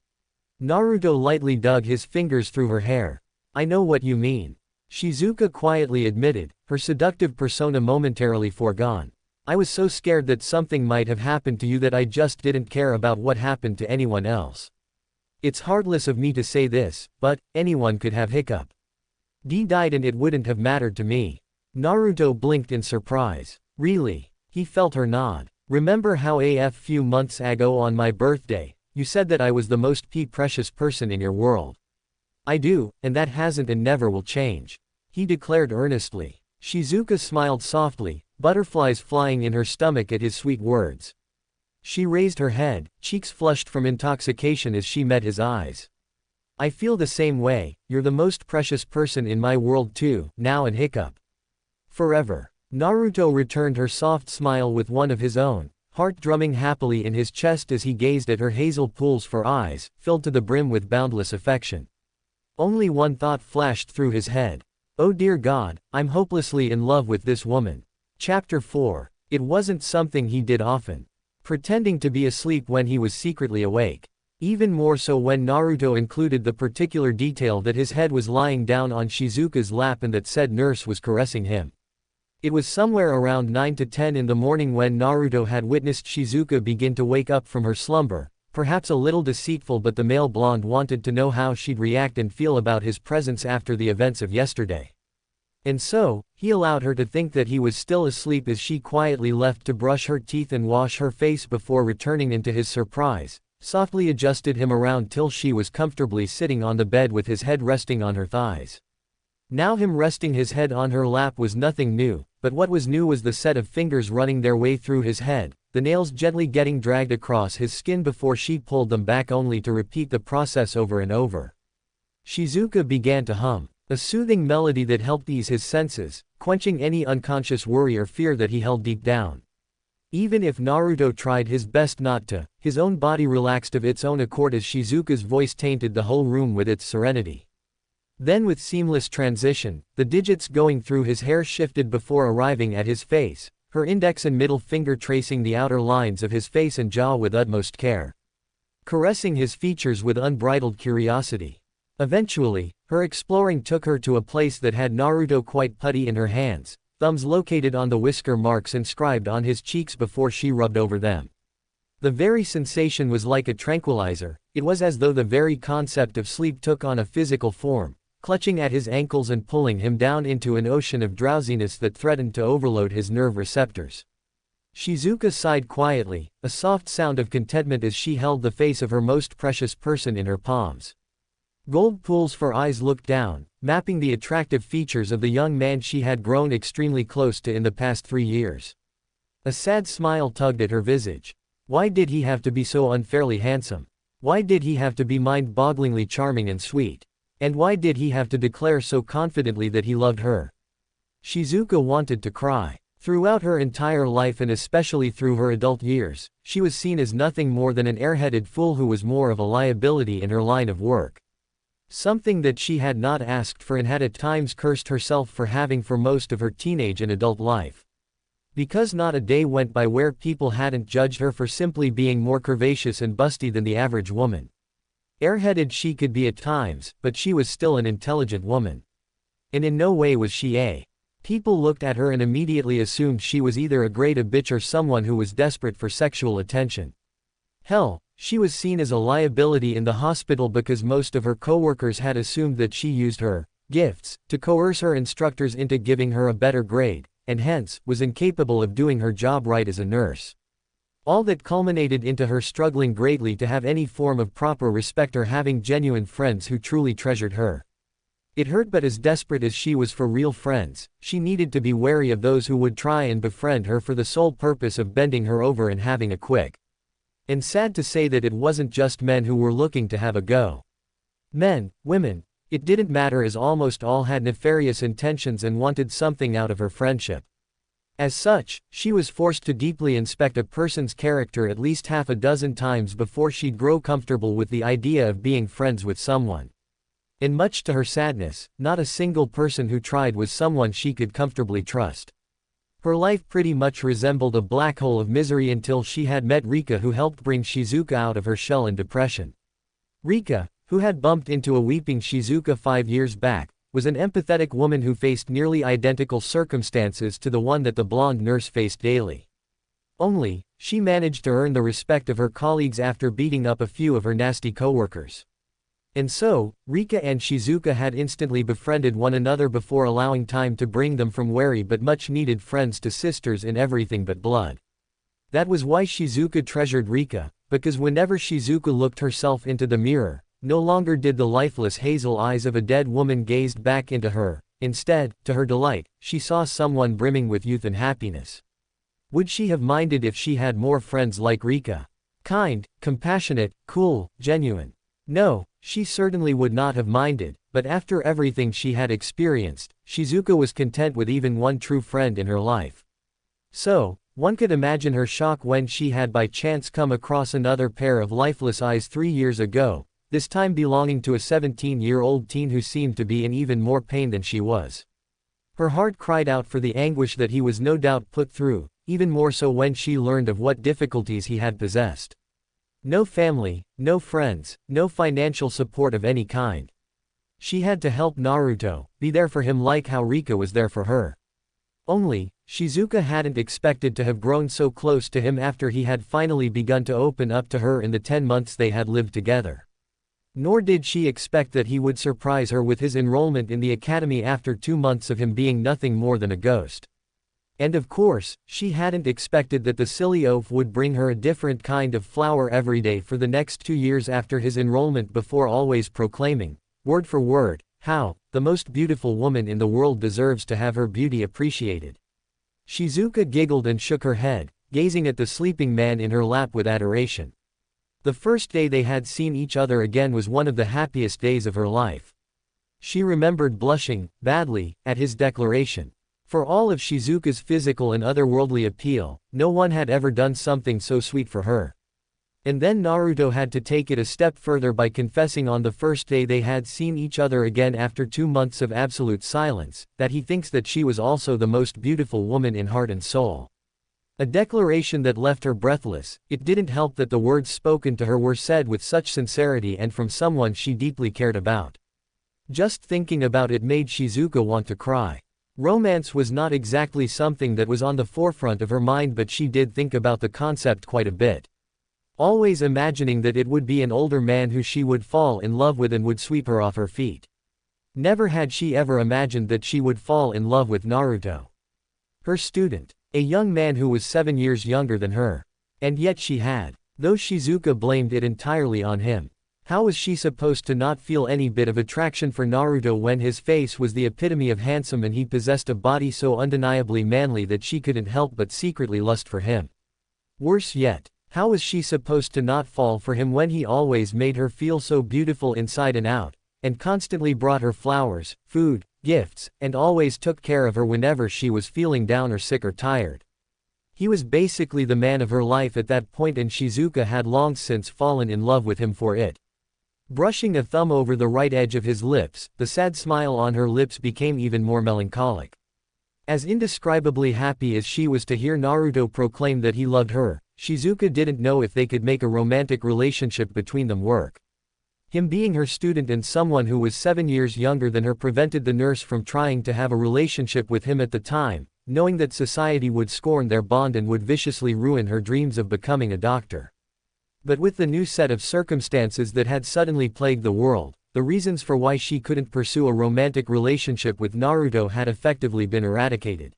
Naruto lightly dug his fingers through her hair. I know what you mean. Shizuka quietly admitted, her seductive persona momentarily foregone. I was so scared that something might have happened to you that I just didn't care about what happened to anyone else. It's heartless of me to say this, but anyone could have hiccup. D died and it wouldn't have mattered to me. Naruto blinked in surprise. Really? He felt her nod. Remember how a few months ago on my birthday, you said that I was the most precious person in your world? I do, and that hasn't and never will change. He declared earnestly. Shizuka smiled softly, butterflies flying in her stomach at his sweet words. She raised her head, cheeks flushed from intoxication as she met his eyes. I feel the same way, you're the most precious person in my world too, now and hiccup. Forever. Naruto returned her soft smile with one of his own, heart drumming happily in his chest as he gazed at her hazel pools for eyes, filled to the brim with boundless affection. Only one thought flashed through his head. Oh dear God, I'm hopelessly in love with this woman. Chapter 4. It wasn't something he did often. Pretending to be asleep when he was secretly awake. Even more so when Naruto included the particular detail that his head was lying down on Shizuka's lap and that said nurse was caressing him. It was somewhere around 9 to 10 in the morning when Naruto had witnessed Shizuka begin to wake up from her slumber, perhaps a little deceitful, but the male blonde wanted to know how she'd react and feel about his presence after the events of yesterday. And so, he allowed her to think that he was still asleep as she quietly left to brush her teeth and wash her face before returning, and to his surprise, softly adjusted him around till she was comfortably sitting on the bed with his head resting on her thighs. Now him resting his head on her lap was nothing new, but what was new was the set of fingers running their way through his head, the nails gently getting dragged across his skin before she pulled them back only to repeat the process over and over. Shizuka began to hum, a soothing melody that helped ease his senses, quenching any unconscious worry or fear that he held deep down. Even if Naruto tried his best not to, his own body relaxed of its own accord as Shizuka's voice tainted the whole room with its serenity. Then with seamless transition, the digits going through his hair shifted before arriving at his face, her index and middle finger tracing the outer lines of his face and jaw with utmost care. Caressing his features with unbridled curiosity. Eventually, her exploring took her to a place that had Naruto quite putty in her hands, thumbs located on the whisker marks inscribed on his cheeks before she rubbed over them. The very sensation was like a tranquilizer. It was as though the very concept of sleep took on a physical form, clutching at his ankles and pulling him down into an ocean of drowsiness that threatened to overload his nerve receptors. Shizuka sighed quietly, a soft sound of contentment as she held the face of her most precious person in her palms. Gold pools for eyes looked down, mapping the attractive features of the young man she had grown extremely close to in the past 3 years. A sad smile tugged at her visage. Why did he have to be so unfairly handsome? Why did he have to be mind-bogglingly charming and sweet? And why did he have to declare so confidently that he loved her? Shizuka wanted to cry. Throughout her entire life and especially through her adult years, she was seen as nothing more than an airheaded fool who was more of a liability in her line of work. Something that she had not asked for and had at times cursed herself for having for most of her teenage and adult life. Because not a day went by where people hadn't judged her for simply being more curvaceous and busty than the average woman. Airheaded she could be at times, but she was still an intelligent woman. And in no way was she a. People looked at her and immediately assumed she was either a great a bitch or someone who was desperate for sexual attention. Hell, she was seen as a liability in the hospital because most of her coworkers had assumed that she used her gifts to coerce her instructors into giving her a better grade, and hence, was incapable of doing her job right as a nurse. All that culminated into her struggling greatly to have any form of proper respect or having genuine friends who truly treasured her. It hurt, but as desperate as she was for real friends, she needed to be wary of those who would try and befriend her for the sole purpose of bending her over and having a quick. And sad to say that it wasn't just men who were looking to have a go. Men, women, it didn't matter, as almost all had nefarious intentions and wanted something out of her friendship. As such, she was forced to deeply inspect a person's character at least half a dozen times before she'd grow comfortable with the idea of being friends with someone. And much to her sadness, not a single person who tried was someone she could comfortably trust. Her life pretty much resembled a black hole of misery until she had met Rika, who helped bring Shizuka out of her shell and depression. Rika, who had bumped into a weeping Shizuka 5 years back, was an empathetic woman who faced nearly identical circumstances to the one that the blonde nurse faced daily. Only, she managed to earn the respect of her colleagues after beating up a few of her nasty coworkers. And so, Rika and Shizuka had instantly befriended one another before allowing time to bring them from wary but much needed friends to sisters in everything but blood. That was why Shizuka treasured Rika, because whenever Shizuka looked herself into the mirror, no longer did the lifeless hazel eyes of a dead woman gazed back into her. Instead, to her delight, she saw someone brimming with youth and happiness. Would she have minded if she had more friends like Rika? Kind, compassionate, cool, genuine. No, she certainly would not have minded, but after everything she had experienced, Shizuka was content with even one true friend in her life. So, one could imagine her shock when she had by chance come across another pair of lifeless eyes 3 years ago, this time belonging to a 17-year-old teen who seemed to be in even more pain than she was. Her heart cried out for the anguish that he was no doubt put through, even more so when she learned of what difficulties he had possessed. No family, no friends, no financial support of any kind. She had to help Naruto, be there for him like how Rika was there for her. Only, Shizuka hadn't expected to have grown so close to him after he had finally begun to open up to her in the 10 months they had lived together. Nor did she expect that he would surprise her with his enrollment in the academy after 2 months of him being nothing more than a ghost. And of course, she hadn't expected that the silly oaf would bring her a different kind of flower every day for the next 2 years after his enrollment, before always proclaiming, word for word, how, the most beautiful woman in the world deserves to have her beauty appreciated. Shizuka giggled and shook her head, gazing at the sleeping man in her lap with adoration. The first day they had seen each other again was one of the happiest days of her life. She remembered blushing, badly, at his declaration. For all of Shizuka's physical and otherworldly appeal, no one had ever done something so sweet for her. And then Naruto had to take it a step further by confessing on the first day they had seen each other again after 2 months of absolute silence, that he thinks that she was also the most beautiful woman in heart and soul. A declaration that left her breathless. It didn't help that the words spoken to her were said with such sincerity and from someone she deeply cared about. Just thinking about it made Shizuka want to cry. Romance was not exactly something that was on the forefront of her mind, but she did think about the concept quite a bit. Always imagining that it would be an older man who she would fall in love with and would sweep her off her feet. Never had she ever imagined that she would fall in love with Naruto. Her student. A young man who was 7 years younger than her. And yet she had. Though Shizuka blamed it entirely on him. How was she supposed to not feel any bit of attraction for Naruto when his face was the epitome of handsome and he possessed a body so undeniably manly that she couldn't help but secretly lust for him? Worse yet, how was she supposed to not fall for him when he always made her feel so beautiful inside and out, and constantly brought her flowers, food, gifts, and always took care of her whenever she was feeling down or sick or tired? He was basically the man of her life at that point, and Shizuka had long since fallen in love with him for it. Brushing a thumb over the right edge of his lips, the sad smile on her lips became even more melancholic. As indescribably happy as she was to hear Naruto proclaim that he loved her, Shizuka didn't know if they could make a romantic relationship between them work. Him being her student and someone who was 7 years younger than her prevented the nurse from trying to have a relationship with him at the time, knowing that society would scorn their bond and would viciously ruin her dreams of becoming a doctor. But with the new set of circumstances that had suddenly plagued the world, the reasons for why she couldn't pursue a romantic relationship with Naruto had effectively been eradicated.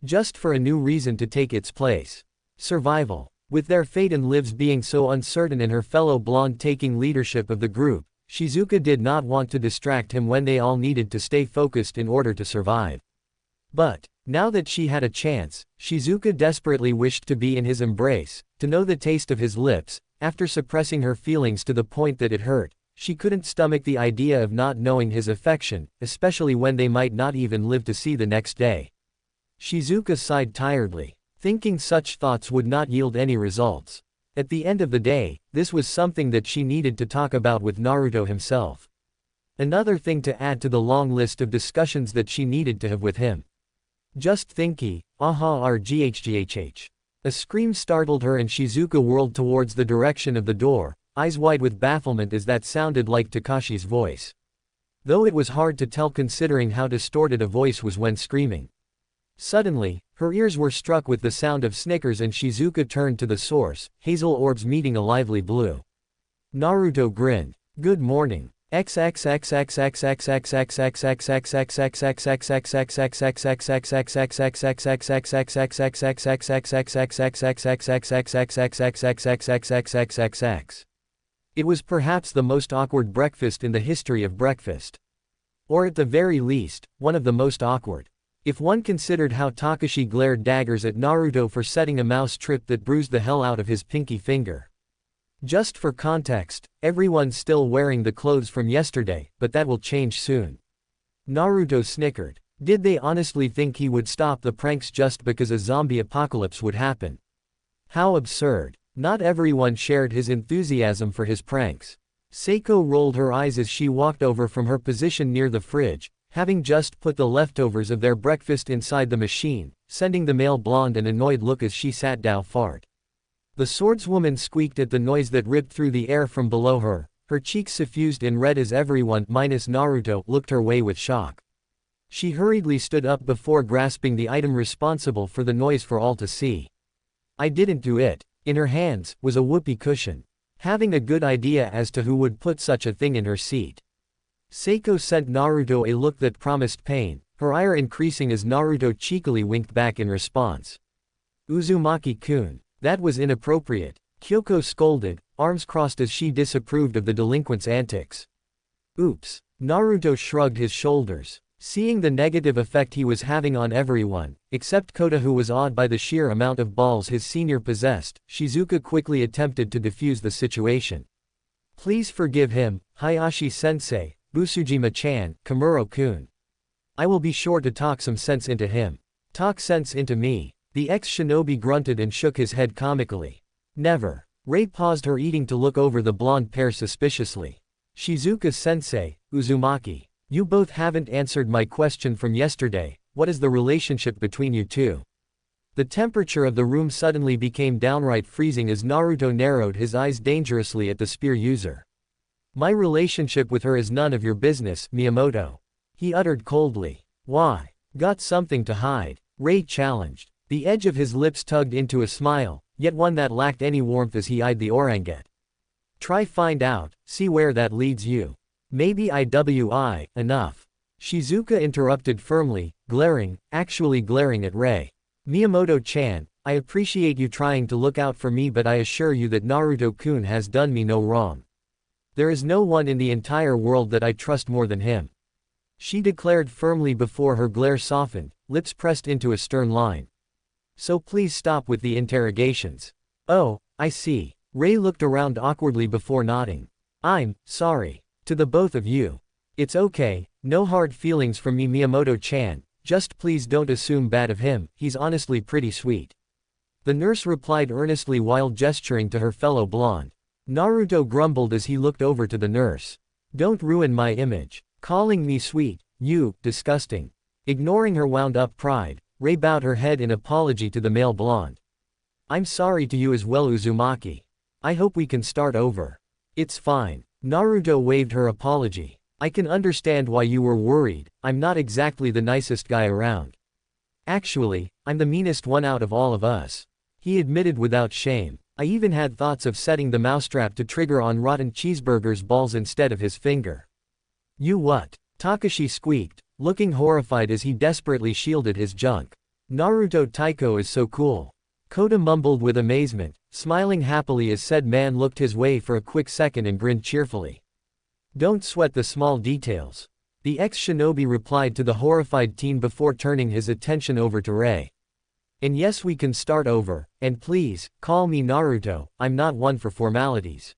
Just for a new reason to take its place. Survival. With their fate and lives being so uncertain and her fellow blonde taking leadership of the group, Shizuka did not want to distract him when they all needed to stay focused in order to survive. But, now that she had a chance, Shizuka desperately wished to be in his embrace, to know the taste of his lips. After suppressing her feelings to the point that it hurt, she couldn't stomach the idea of not knowing his affection, especially when they might not even live to see the next day. Shizuka sighed tiredly, thinking such thoughts would not yield any results. At the end of the day, this was something that she needed to talk about with Naruto himself. Another thing to add to the long list of discussions that she needed to have with him. Just thinky, aha rghghh. A scream startled her and Shizuka whirled towards the direction of the door, eyes wide with bafflement as that sounded like Takashi's voice. Though it was hard to tell considering how distorted a voice was when screaming. Suddenly, her ears were struck with the sound of snickers and Shizuka turned to the source, hazel orbs meeting a lively blue. Naruto grinned. Good morning. It was perhaps the most awkward breakfast in the history of breakfast. Or at the very least, one of the most awkward. If one considered how Takashi glared daggers at Naruto for setting a mouse trip that bruised the hell out of his pinky finger. Just for context, everyone's still wearing the clothes from yesterday, but that will change soon. Naruto snickered. Did they honestly think he would stop the pranks just because a zombie apocalypse would happen? How absurd. Not everyone shared his enthusiasm for his pranks. Saeko rolled her eyes as she walked over from her position near the fridge, having just put the leftovers of their breakfast inside the machine, sending the male blonde an annoyed look as she sat down fart. The swordswoman squeaked at the noise that ripped through the air from below her, her cheeks suffused in red as everyone minus Naruto looked her way with shock. She hurriedly stood up before grasping the item responsible for the noise for all to see. I didn't do it. In her hands was a whoopee cushion. Having a good idea as to who would put such a thing in her seat. Saeko sent Naruto a look that promised pain, her ire increasing as Naruto cheekily winked back in response. Uzumaki-kun, that was inappropriate, Kyoko scolded, arms crossed as she disapproved of the delinquent's antics. Oops. Naruto shrugged his shoulders. Seeing the negative effect he was having on everyone, except Kota who was awed by the sheer amount of balls his senior possessed, Shizuka quickly attempted to defuse the situation. Please forgive him, Hayashi-sensei, Busujima-chan, Kamuro-kun. I will be sure to talk some sense into him. Talk sense into me. The ex-shinobi grunted and shook his head comically. Never. Rei paused her eating to look over the blonde pair suspiciously. Shizuka-sensei, Uzumaki. You both haven't answered my question from yesterday, what is the relationship between you two? The temperature of the room suddenly became downright freezing as Naruto narrowed his eyes dangerously at the spear user. My relationship with her is none of your business, Miyamoto. He uttered coldly. Why? Got something to hide? Rei challenged. The edge of his lips tugged into a smile, yet one that lacked any warmth as he eyed the orangutan. Try find out, see where that leads you. Maybe enough. Shizuka interrupted firmly, actually glaring at Rei. Miyamoto-chan, I appreciate you trying to look out for me but I assure you that Naruto-kun has done me no wrong. There is no one in the entire world that I trust more than him. She declared firmly before her glare softened, lips pressed into a stern line. So please stop with the interrogations. Oh, I see. Rei looked around awkwardly before nodding. I'm sorry. To the both of you. It's okay, no hard feelings from me Miyamoto-chan, just please don't assume bad of him, he's honestly pretty sweet. The nurse replied earnestly while gesturing to her fellow blonde. Naruto grumbled as he looked over to the nurse. Don't ruin my image. Calling me sweet, you, disgusting. Ignoring her wound-up pride, Rei bowed her head in apology to the male blonde. I'm sorry to you as well Uzumaki. I hope we can start over. It's fine. Naruto waved her apology. I can understand why you were worried, I'm not exactly the nicest guy around. Actually, I'm the meanest one out of all of us. He admitted without shame. I even had thoughts of setting the mousetrap to trigger on Rotten Cheeseburger's balls instead of his finger. You what? Takashi squeaked, looking horrified as he desperately shielded his junk. Naruto Taiko is so cool. Kota mumbled with amazement, smiling happily as said man looked his way for a quick second and grinned cheerfully. Don't sweat the small details. The ex-shinobi replied to the horrified teen before turning his attention over to Rei. And yes we can start over, and please, call me Naruto, I'm not one for formalities.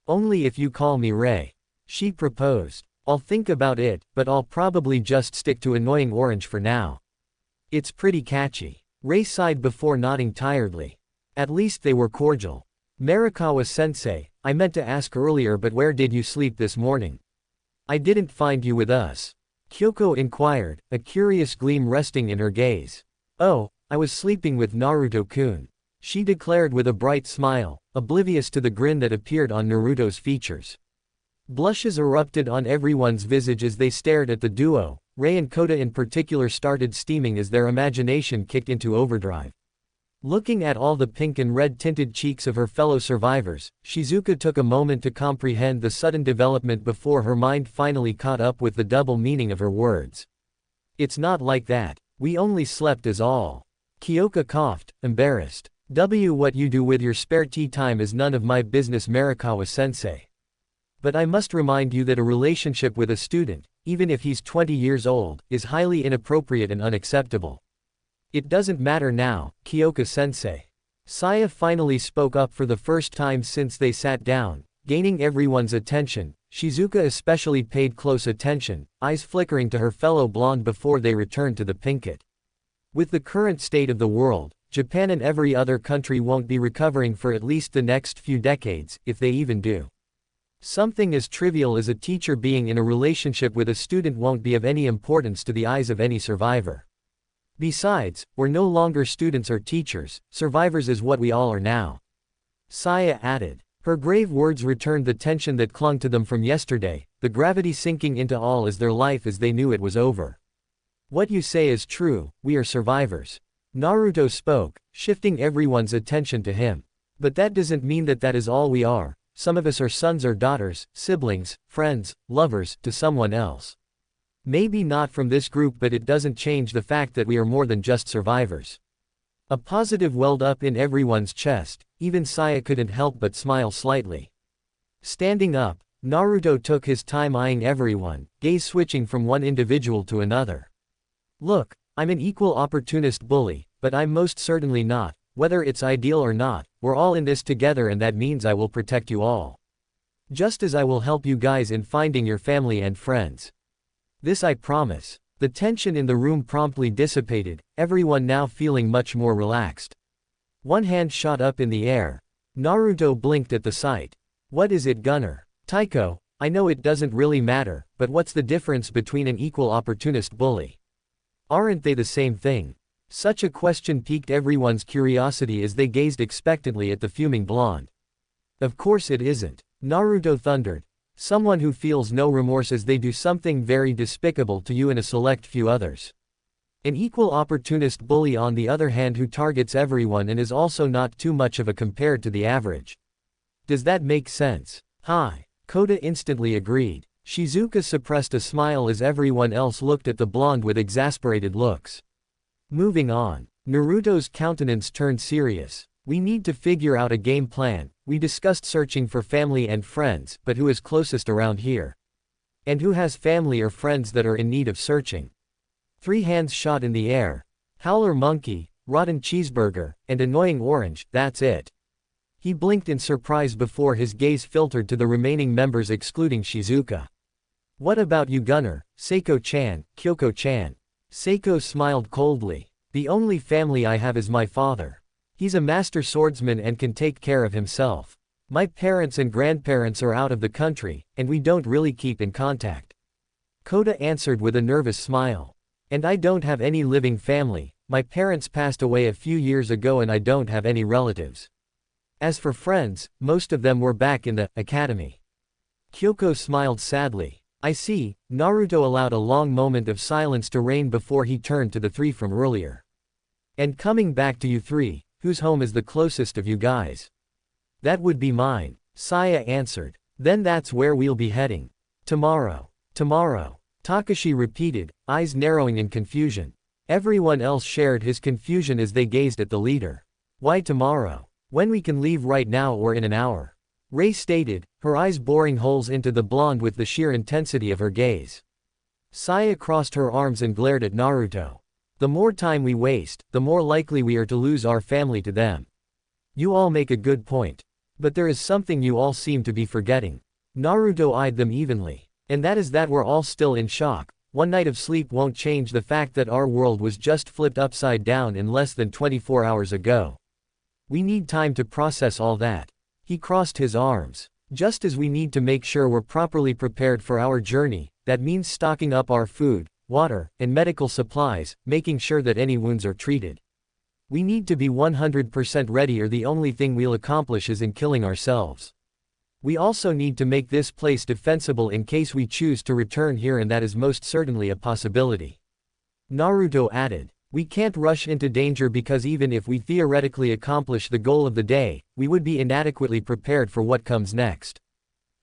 Only if you call me Rei. She proposed. I'll think about it, but I'll probably just stick to annoying orange for now. It's pretty catchy. Rei sighed before nodding tiredly. At least they were cordial. Marikawa-sensei, I meant to ask earlier but where did you sleep this morning? I didn't find you with us. Kyoko inquired, a curious gleam resting in her gaze. Oh, I was sleeping with Naruto-kun. She declared with a bright smile, oblivious to the grin that appeared on Naruto's features. Blushes erupted on everyone's visage as they stared at the duo. Rei and Kota in particular started steaming as their imagination kicked into overdrive. Looking at all the pink and red-tinted cheeks of her fellow survivors, Shizuka took a moment to comprehend the sudden development before her mind finally caught up with the double meaning of her words. It's not like that. We only slept is all. Kyoko coughed, embarrassed. What you do with your spare tea time is none of my business Marikawa-sensei. But I must remind you that a relationship with a student, even if he's 20 years old, is highly inappropriate and unacceptable. It doesn't matter now, Kyoko-sensei. Saya finally spoke up for the first time since they sat down, gaining everyone's attention. Shizuka especially paid close attention, eyes flickering to her fellow blonde before they returned to the Pinkett. With the current state of the world, Japan and every other country won't be recovering for at least the next few decades, if they even do. Something as trivial as a teacher being in a relationship with a student won't be of any importance to the eyes of any survivor. Besides, we're no longer students or teachers, survivors is what we all are now. Saya added. Her grave words returned the tension that clung to them from yesterday, the gravity sinking into all as their life as they knew it was over. What you say is true, we are survivors. Naruto spoke, shifting everyone's attention to him. But that doesn't mean that that is all we are. Some of us are sons or daughters, siblings, friends, lovers, to someone else. Maybe not from this group, but it doesn't change the fact that we are more than just survivors. A positive welled up in everyone's chest, even Saya couldn't help but smile slightly. Standing up, Naruto took his time eyeing everyone, gaze switching from one individual to another. Look, I'm an equal opportunist bully, but I'm most certainly not, whether it's ideal or not, we're all in this together and that means I will protect you all. Just as I will help you guys in finding your family and friends. This I promise. The tension in the room promptly dissipated, everyone now feeling much more relaxed. One hand shot up in the air. Naruto blinked at the sight. What is it, Gunner? Taiko, I know it doesn't really matter, but what's the difference between an equal opportunist bully? Aren't they the same thing? Such a question piqued everyone's curiosity as they gazed expectantly at the fuming blonde. Of course it isn't. Naruto thundered. Someone who feels no remorse as they do something very despicable to you and a select few others. An equal opportunist bully on the other hand who targets everyone and is also not too much of a compared to the average. Does that make sense? Hi. Koda instantly agreed. Shizuka suppressed a smile as everyone else looked at the blonde with exasperated looks. Moving on. Naruto's countenance turned serious. We need to figure out a game plan. We discussed searching for family and friends, but who is closest around here? And who has family or friends that are in need of searching? 3 hands shot in the air. Howler Monkey, Rotten Cheeseburger, and Annoying Orange, that's it. He blinked in surprise before his gaze filtered to the remaining members excluding Shizuka. What about you, Gunner, Saeko-chan, Kyoko-chan? Saeko smiled coldly. The only family I have is my father. He's a master swordsman and can take care of himself. My parents and grandparents are out of the country, and we don't really keep in contact. Koda answered with a nervous smile. And I don't have any living family, my parents passed away a few years ago and I don't have any relatives. As for friends, most of them were back in the academy. Kyoko smiled sadly. I see. Naruto allowed a long moment of silence to reign before he turned to the 3 from earlier. And coming back to you 3, whose home is the closest of you guys? That would be mine, Saya answered. Then that's where we'll be heading. Tomorrow. Tomorrow. Takashi repeated, eyes narrowing in confusion. Everyone else shared his confusion as they gazed at the leader. Why tomorrow? When we can leave right now or in an hour? Rei stated, her eyes boring holes into the blonde with the sheer intensity of her gaze. Saya crossed her arms and glared at Naruto. The more time we waste, the more likely we are to lose our family to them. You all make a good point. But there is something you all seem to be forgetting. Naruto eyed them evenly. And that is that we're all still in shock. One night of sleep won't change the fact that our world was just flipped upside down in less than 24 hours ago. We need time to process all that. He crossed his arms. Just as we need to make sure we're properly prepared for our journey, that means stocking up our food, water, and medical supplies, making sure that any wounds are treated. We need to be 100% ready or the only thing we'll accomplish is in killing ourselves. We also need to make this place defensible in case we choose to return here, and that is most certainly a possibility. Naruto added, we can't rush into danger because even if we theoretically accomplish the goal of the day, we would be inadequately prepared for what comes next.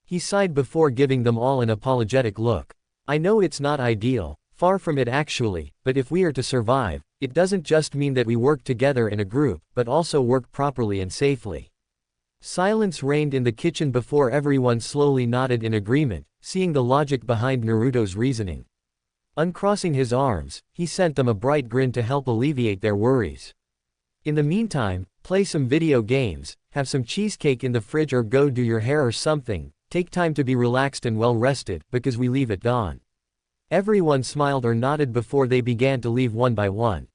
He sighed before giving them all an apologetic look. I know it's not ideal, far from it actually, but if we are to survive, it doesn't just mean that we work together in a group, but also work properly and safely. Silence reigned in the kitchen before everyone slowly nodded in agreement, seeing the logic behind Naruto's reasoning. Uncrossing his arms, he sent them a bright grin to help alleviate their worries. In the meantime, play some video games, have some cheesecake in the fridge or go do your hair or something, take time to be relaxed and well rested, because we leave at dawn. Everyone smiled or nodded before they began to leave one by one.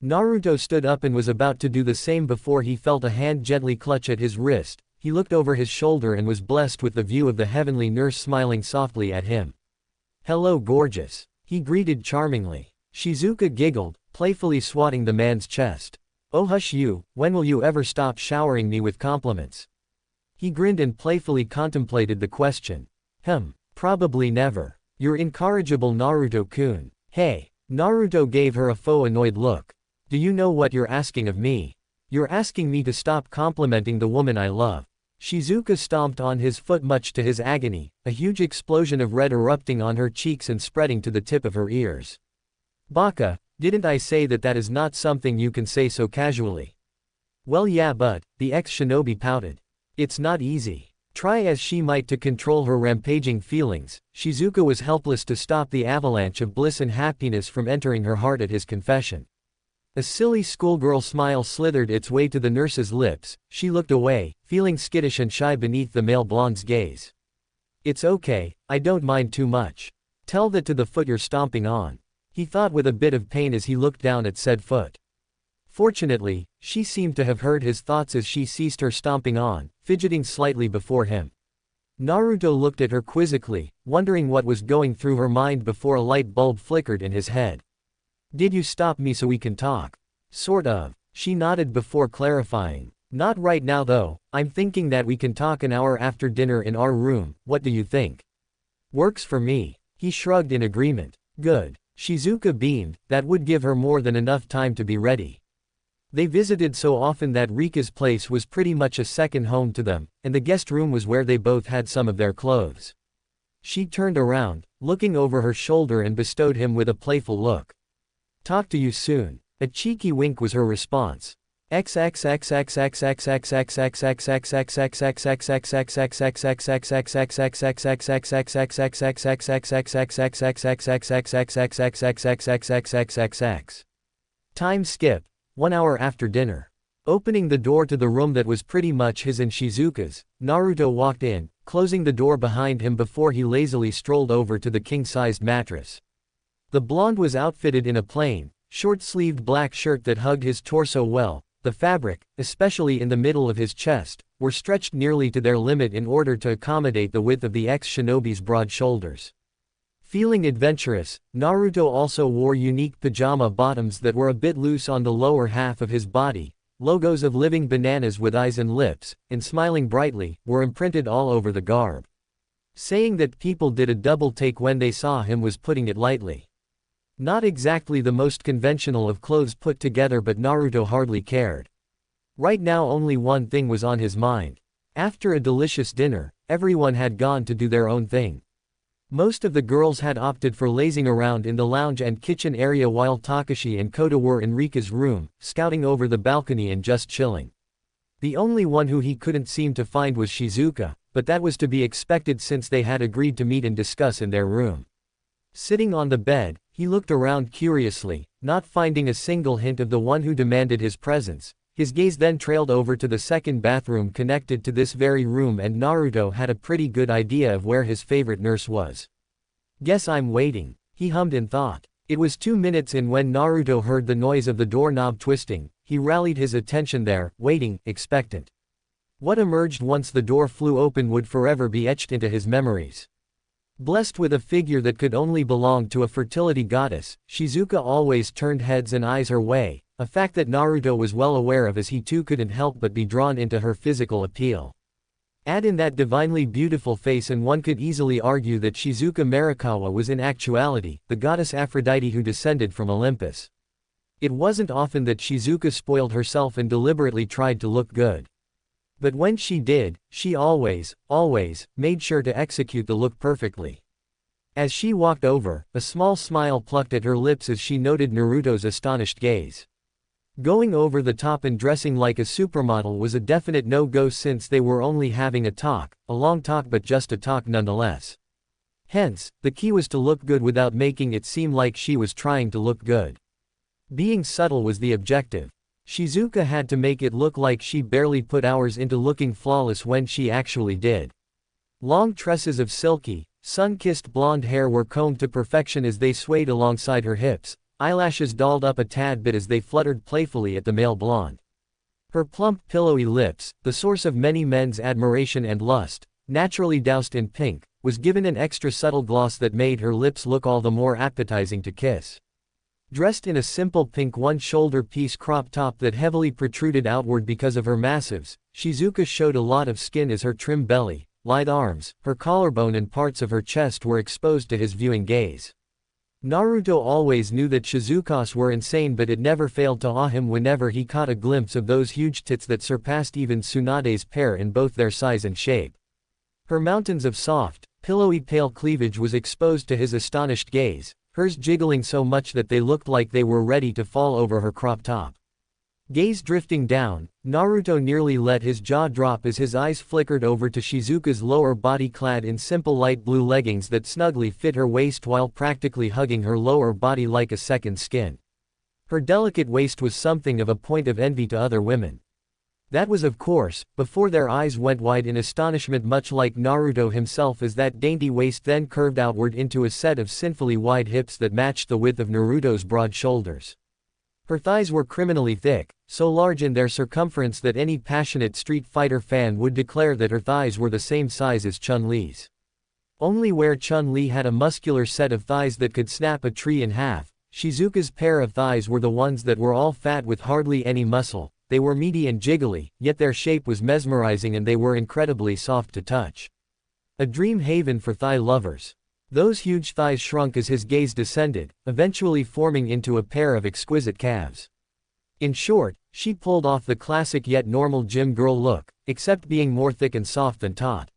Naruto stood up and was about to do the same before he felt a hand gently clutch at his wrist. He looked over his shoulder and was blessed with the view of the heavenly nurse smiling softly at him. "Hello, gorgeous," he greeted charmingly. Shizuka giggled, playfully swatting the man's chest. "Oh hush you, when will you ever stop showering me with compliments?" He grinned and playfully contemplated the question. Probably never. You're incorrigible, Naruto-kun. Hey. Naruto gave her a faux annoyed look. Do you know what you're asking of me? You're asking me to stop complimenting the woman I love. Shizuka stomped on his foot much to his agony, a huge explosion of red erupting on her cheeks and spreading to the tip of her ears. Baka, didn't I say that that is not something you can say so casually? Well yeah, but, the ex-shinobi pouted. It's not easy. Try as she might to control her rampaging feelings, Shizuka was helpless to stop the avalanche of bliss and happiness from entering her heart at his confession. A silly schoolgirl smile slithered its way to the nurse's lips. She looked away, feeling skittish and shy beneath the male blonde's gaze. It's okay, I don't mind too much. Tell that to the foot you're stomping on. He thought with a bit of pain as he looked down at said foot. Fortunately, she seemed to have heard his thoughts as she ceased her stomping on, fidgeting slightly before him. Naruto looked at her quizzically, wondering what was going through her mind before a light bulb flickered in his head. Did you stop me so we can talk? Sort of. She nodded before clarifying. Not right now though, I'm thinking that we can talk an hour after dinner in our room, what do you think? Works for me. He shrugged in agreement. Good. Shizuka beamed, that would give her more than enough time to be ready. They visited so often that Rika's place was pretty much a second home to them, and the guest room was where they both had some of their clothes. She turned around, looking over her shoulder and bestowed him with a playful look. Talk to you soon. A cheeky wink was her response. Time skip. 1 hour after dinner. Opening the door to the room that was pretty much his and Shizuka's, Naruto walked in, closing the door behind him before he lazily strolled over to the king-sized mattress. The blonde was outfitted in a plain, short-sleeved black shirt that hugged his torso well. The fabric, especially in the middle of his chest, were stretched nearly to their limit in order to accommodate the width of the ex-shinobi's broad shoulders. Feeling adventurous, Naruto also wore unique pajama bottoms that were a bit loose on the lower half of his body. Logos of living bananas with eyes and lips, and smiling brightly, were imprinted all over the garb. Saying that people did a double take when they saw him was putting it lightly. Not exactly the most conventional of clothes put together, but Naruto hardly cared. Right now only one thing was on his mind. After a delicious dinner, everyone had gone to do their own thing. Most of the girls had opted for lazing around in the lounge and kitchen area while Takashi and Kota were in Rika's room, scouting over the balcony and just chilling. The only one who he couldn't seem to find was Shizuka, but that was to be expected since they had agreed to meet and discuss in their room. Sitting on the bed, he looked around curiously, not finding a single hint of the one who demanded his presence. His gaze then trailed over to the second bathroom connected to this very room, and Naruto had a pretty good idea of where his favorite nurse was. Guess I'm waiting, he hummed in thought. It was 2 minutes in when Naruto heard the noise of the doorknob twisting. He rallied his attention there, waiting, expectant. What emerged once the door flew open would forever be etched into his memories. Blessed with a figure that could only belong to a fertility goddess, Shizuka always turned heads and eyes her way, a fact that Naruto was well aware of as he too couldn't help but be drawn into her physical appeal. Add in that divinely beautiful face and one could easily argue that Shizuka Marikawa was in actuality the goddess Aphrodite who descended from Olympus. It wasn't often that Shizuka spoiled herself and deliberately tried to look good. But when she did, she always made sure to execute the look perfectly. As she walked over, a small smile plucked at her lips as she noted Naruto's astonished gaze. Going over the top and dressing like a supermodel was a definite no-go since they were only having a long talk but just a talk nonetheless. Hence, the key was to look good without making it seem like she was trying to look good. Being subtle was the objective. Shizuka had to make it look like she barely put hours into looking flawless when she actually did. Long tresses of silky, sun-kissed blonde hair were combed to perfection as they swayed alongside her hips, eyelashes dolled up a tad bit as they fluttered playfully at the male blonde. Her plump pillowy lips, the source of many men's admiration and lust, naturally doused in pink, was given an extra subtle gloss that made her lips look all the more appetizing to kiss. Dressed in a simple pink one-shoulder piece crop top that heavily protruded outward because of her massives, Shizuka showed a lot of skin as her trim belly, lithe arms, her collarbone and parts of her chest were exposed to his viewing gaze. Naruto always knew that Shizukas were insane, but it never failed to awe him whenever he caught a glimpse of those huge tits that surpassed even Tsunade's pair in both their size and shape. Her mountains of soft, pillowy pale cleavage was exposed to his astonished gaze, hers jiggling so much that they looked like they were ready to fall over her crop top. Gaze drifting down, Naruto nearly let his jaw drop as his eyes flickered over to Shizuka's lower body clad in simple light blue leggings that snugly fit her waist while practically hugging her lower body like a second skin. Her delicate waist was something of a point of envy to other women. That was of course, before their eyes went wide in astonishment, much like Naruto himself, as that dainty waist then curved outward into a set of sinfully wide hips that matched the width of Naruto's broad shoulders. Her thighs were criminally thick, so large in their circumference that any passionate Street Fighter fan would declare that her thighs were the same size as Chun-Li's. Only where Chun-Li had a muscular set of thighs that could snap a tree in half, Shizuka's pair of thighs were the ones that were all fat with hardly any muscle. They were meaty and jiggly, yet their shape was mesmerizing and they were incredibly soft to touch. A dream haven for thigh lovers. Those huge thighs shrunk as his gaze descended, eventually forming into a pair of exquisite calves. In short, she pulled off the classic yet normal gym girl look, except being more thick and soft than taut.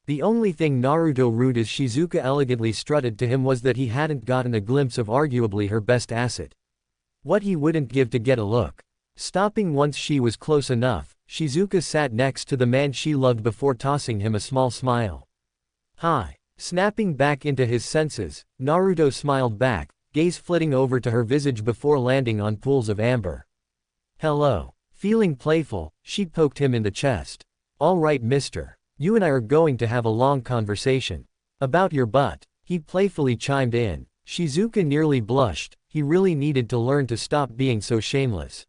The only thing Naruto rude as Shizuka elegantly strutted to him was that he hadn't gotten a glimpse of arguably her best asset. What he wouldn't give to get a look. Stopping once she was close enough, Shizuka sat next to the man she loved before tossing him a small smile. Hi. Snapping back into his senses, Naruto smiled back, gaze flitting over to her visage before landing on pools of amber. Hello. Feeling playful, she poked him in the chest. All right, mister. You and I are going to have a long conversation. About your butt, he playfully chimed in. Shizuka nearly blushed, he really needed to learn to stop being so shameless.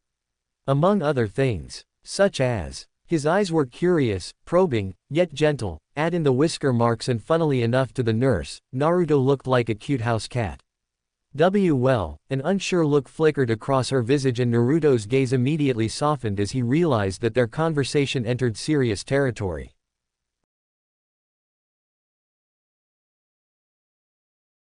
Among other things, such as, his eyes were curious, probing, yet gentle, add in the whisker marks and funnily enough to the nurse, Naruto looked like a cute house cat. Well, an unsure look flickered across her visage and Naruto's gaze immediately softened as he realized that their conversation entered serious territory.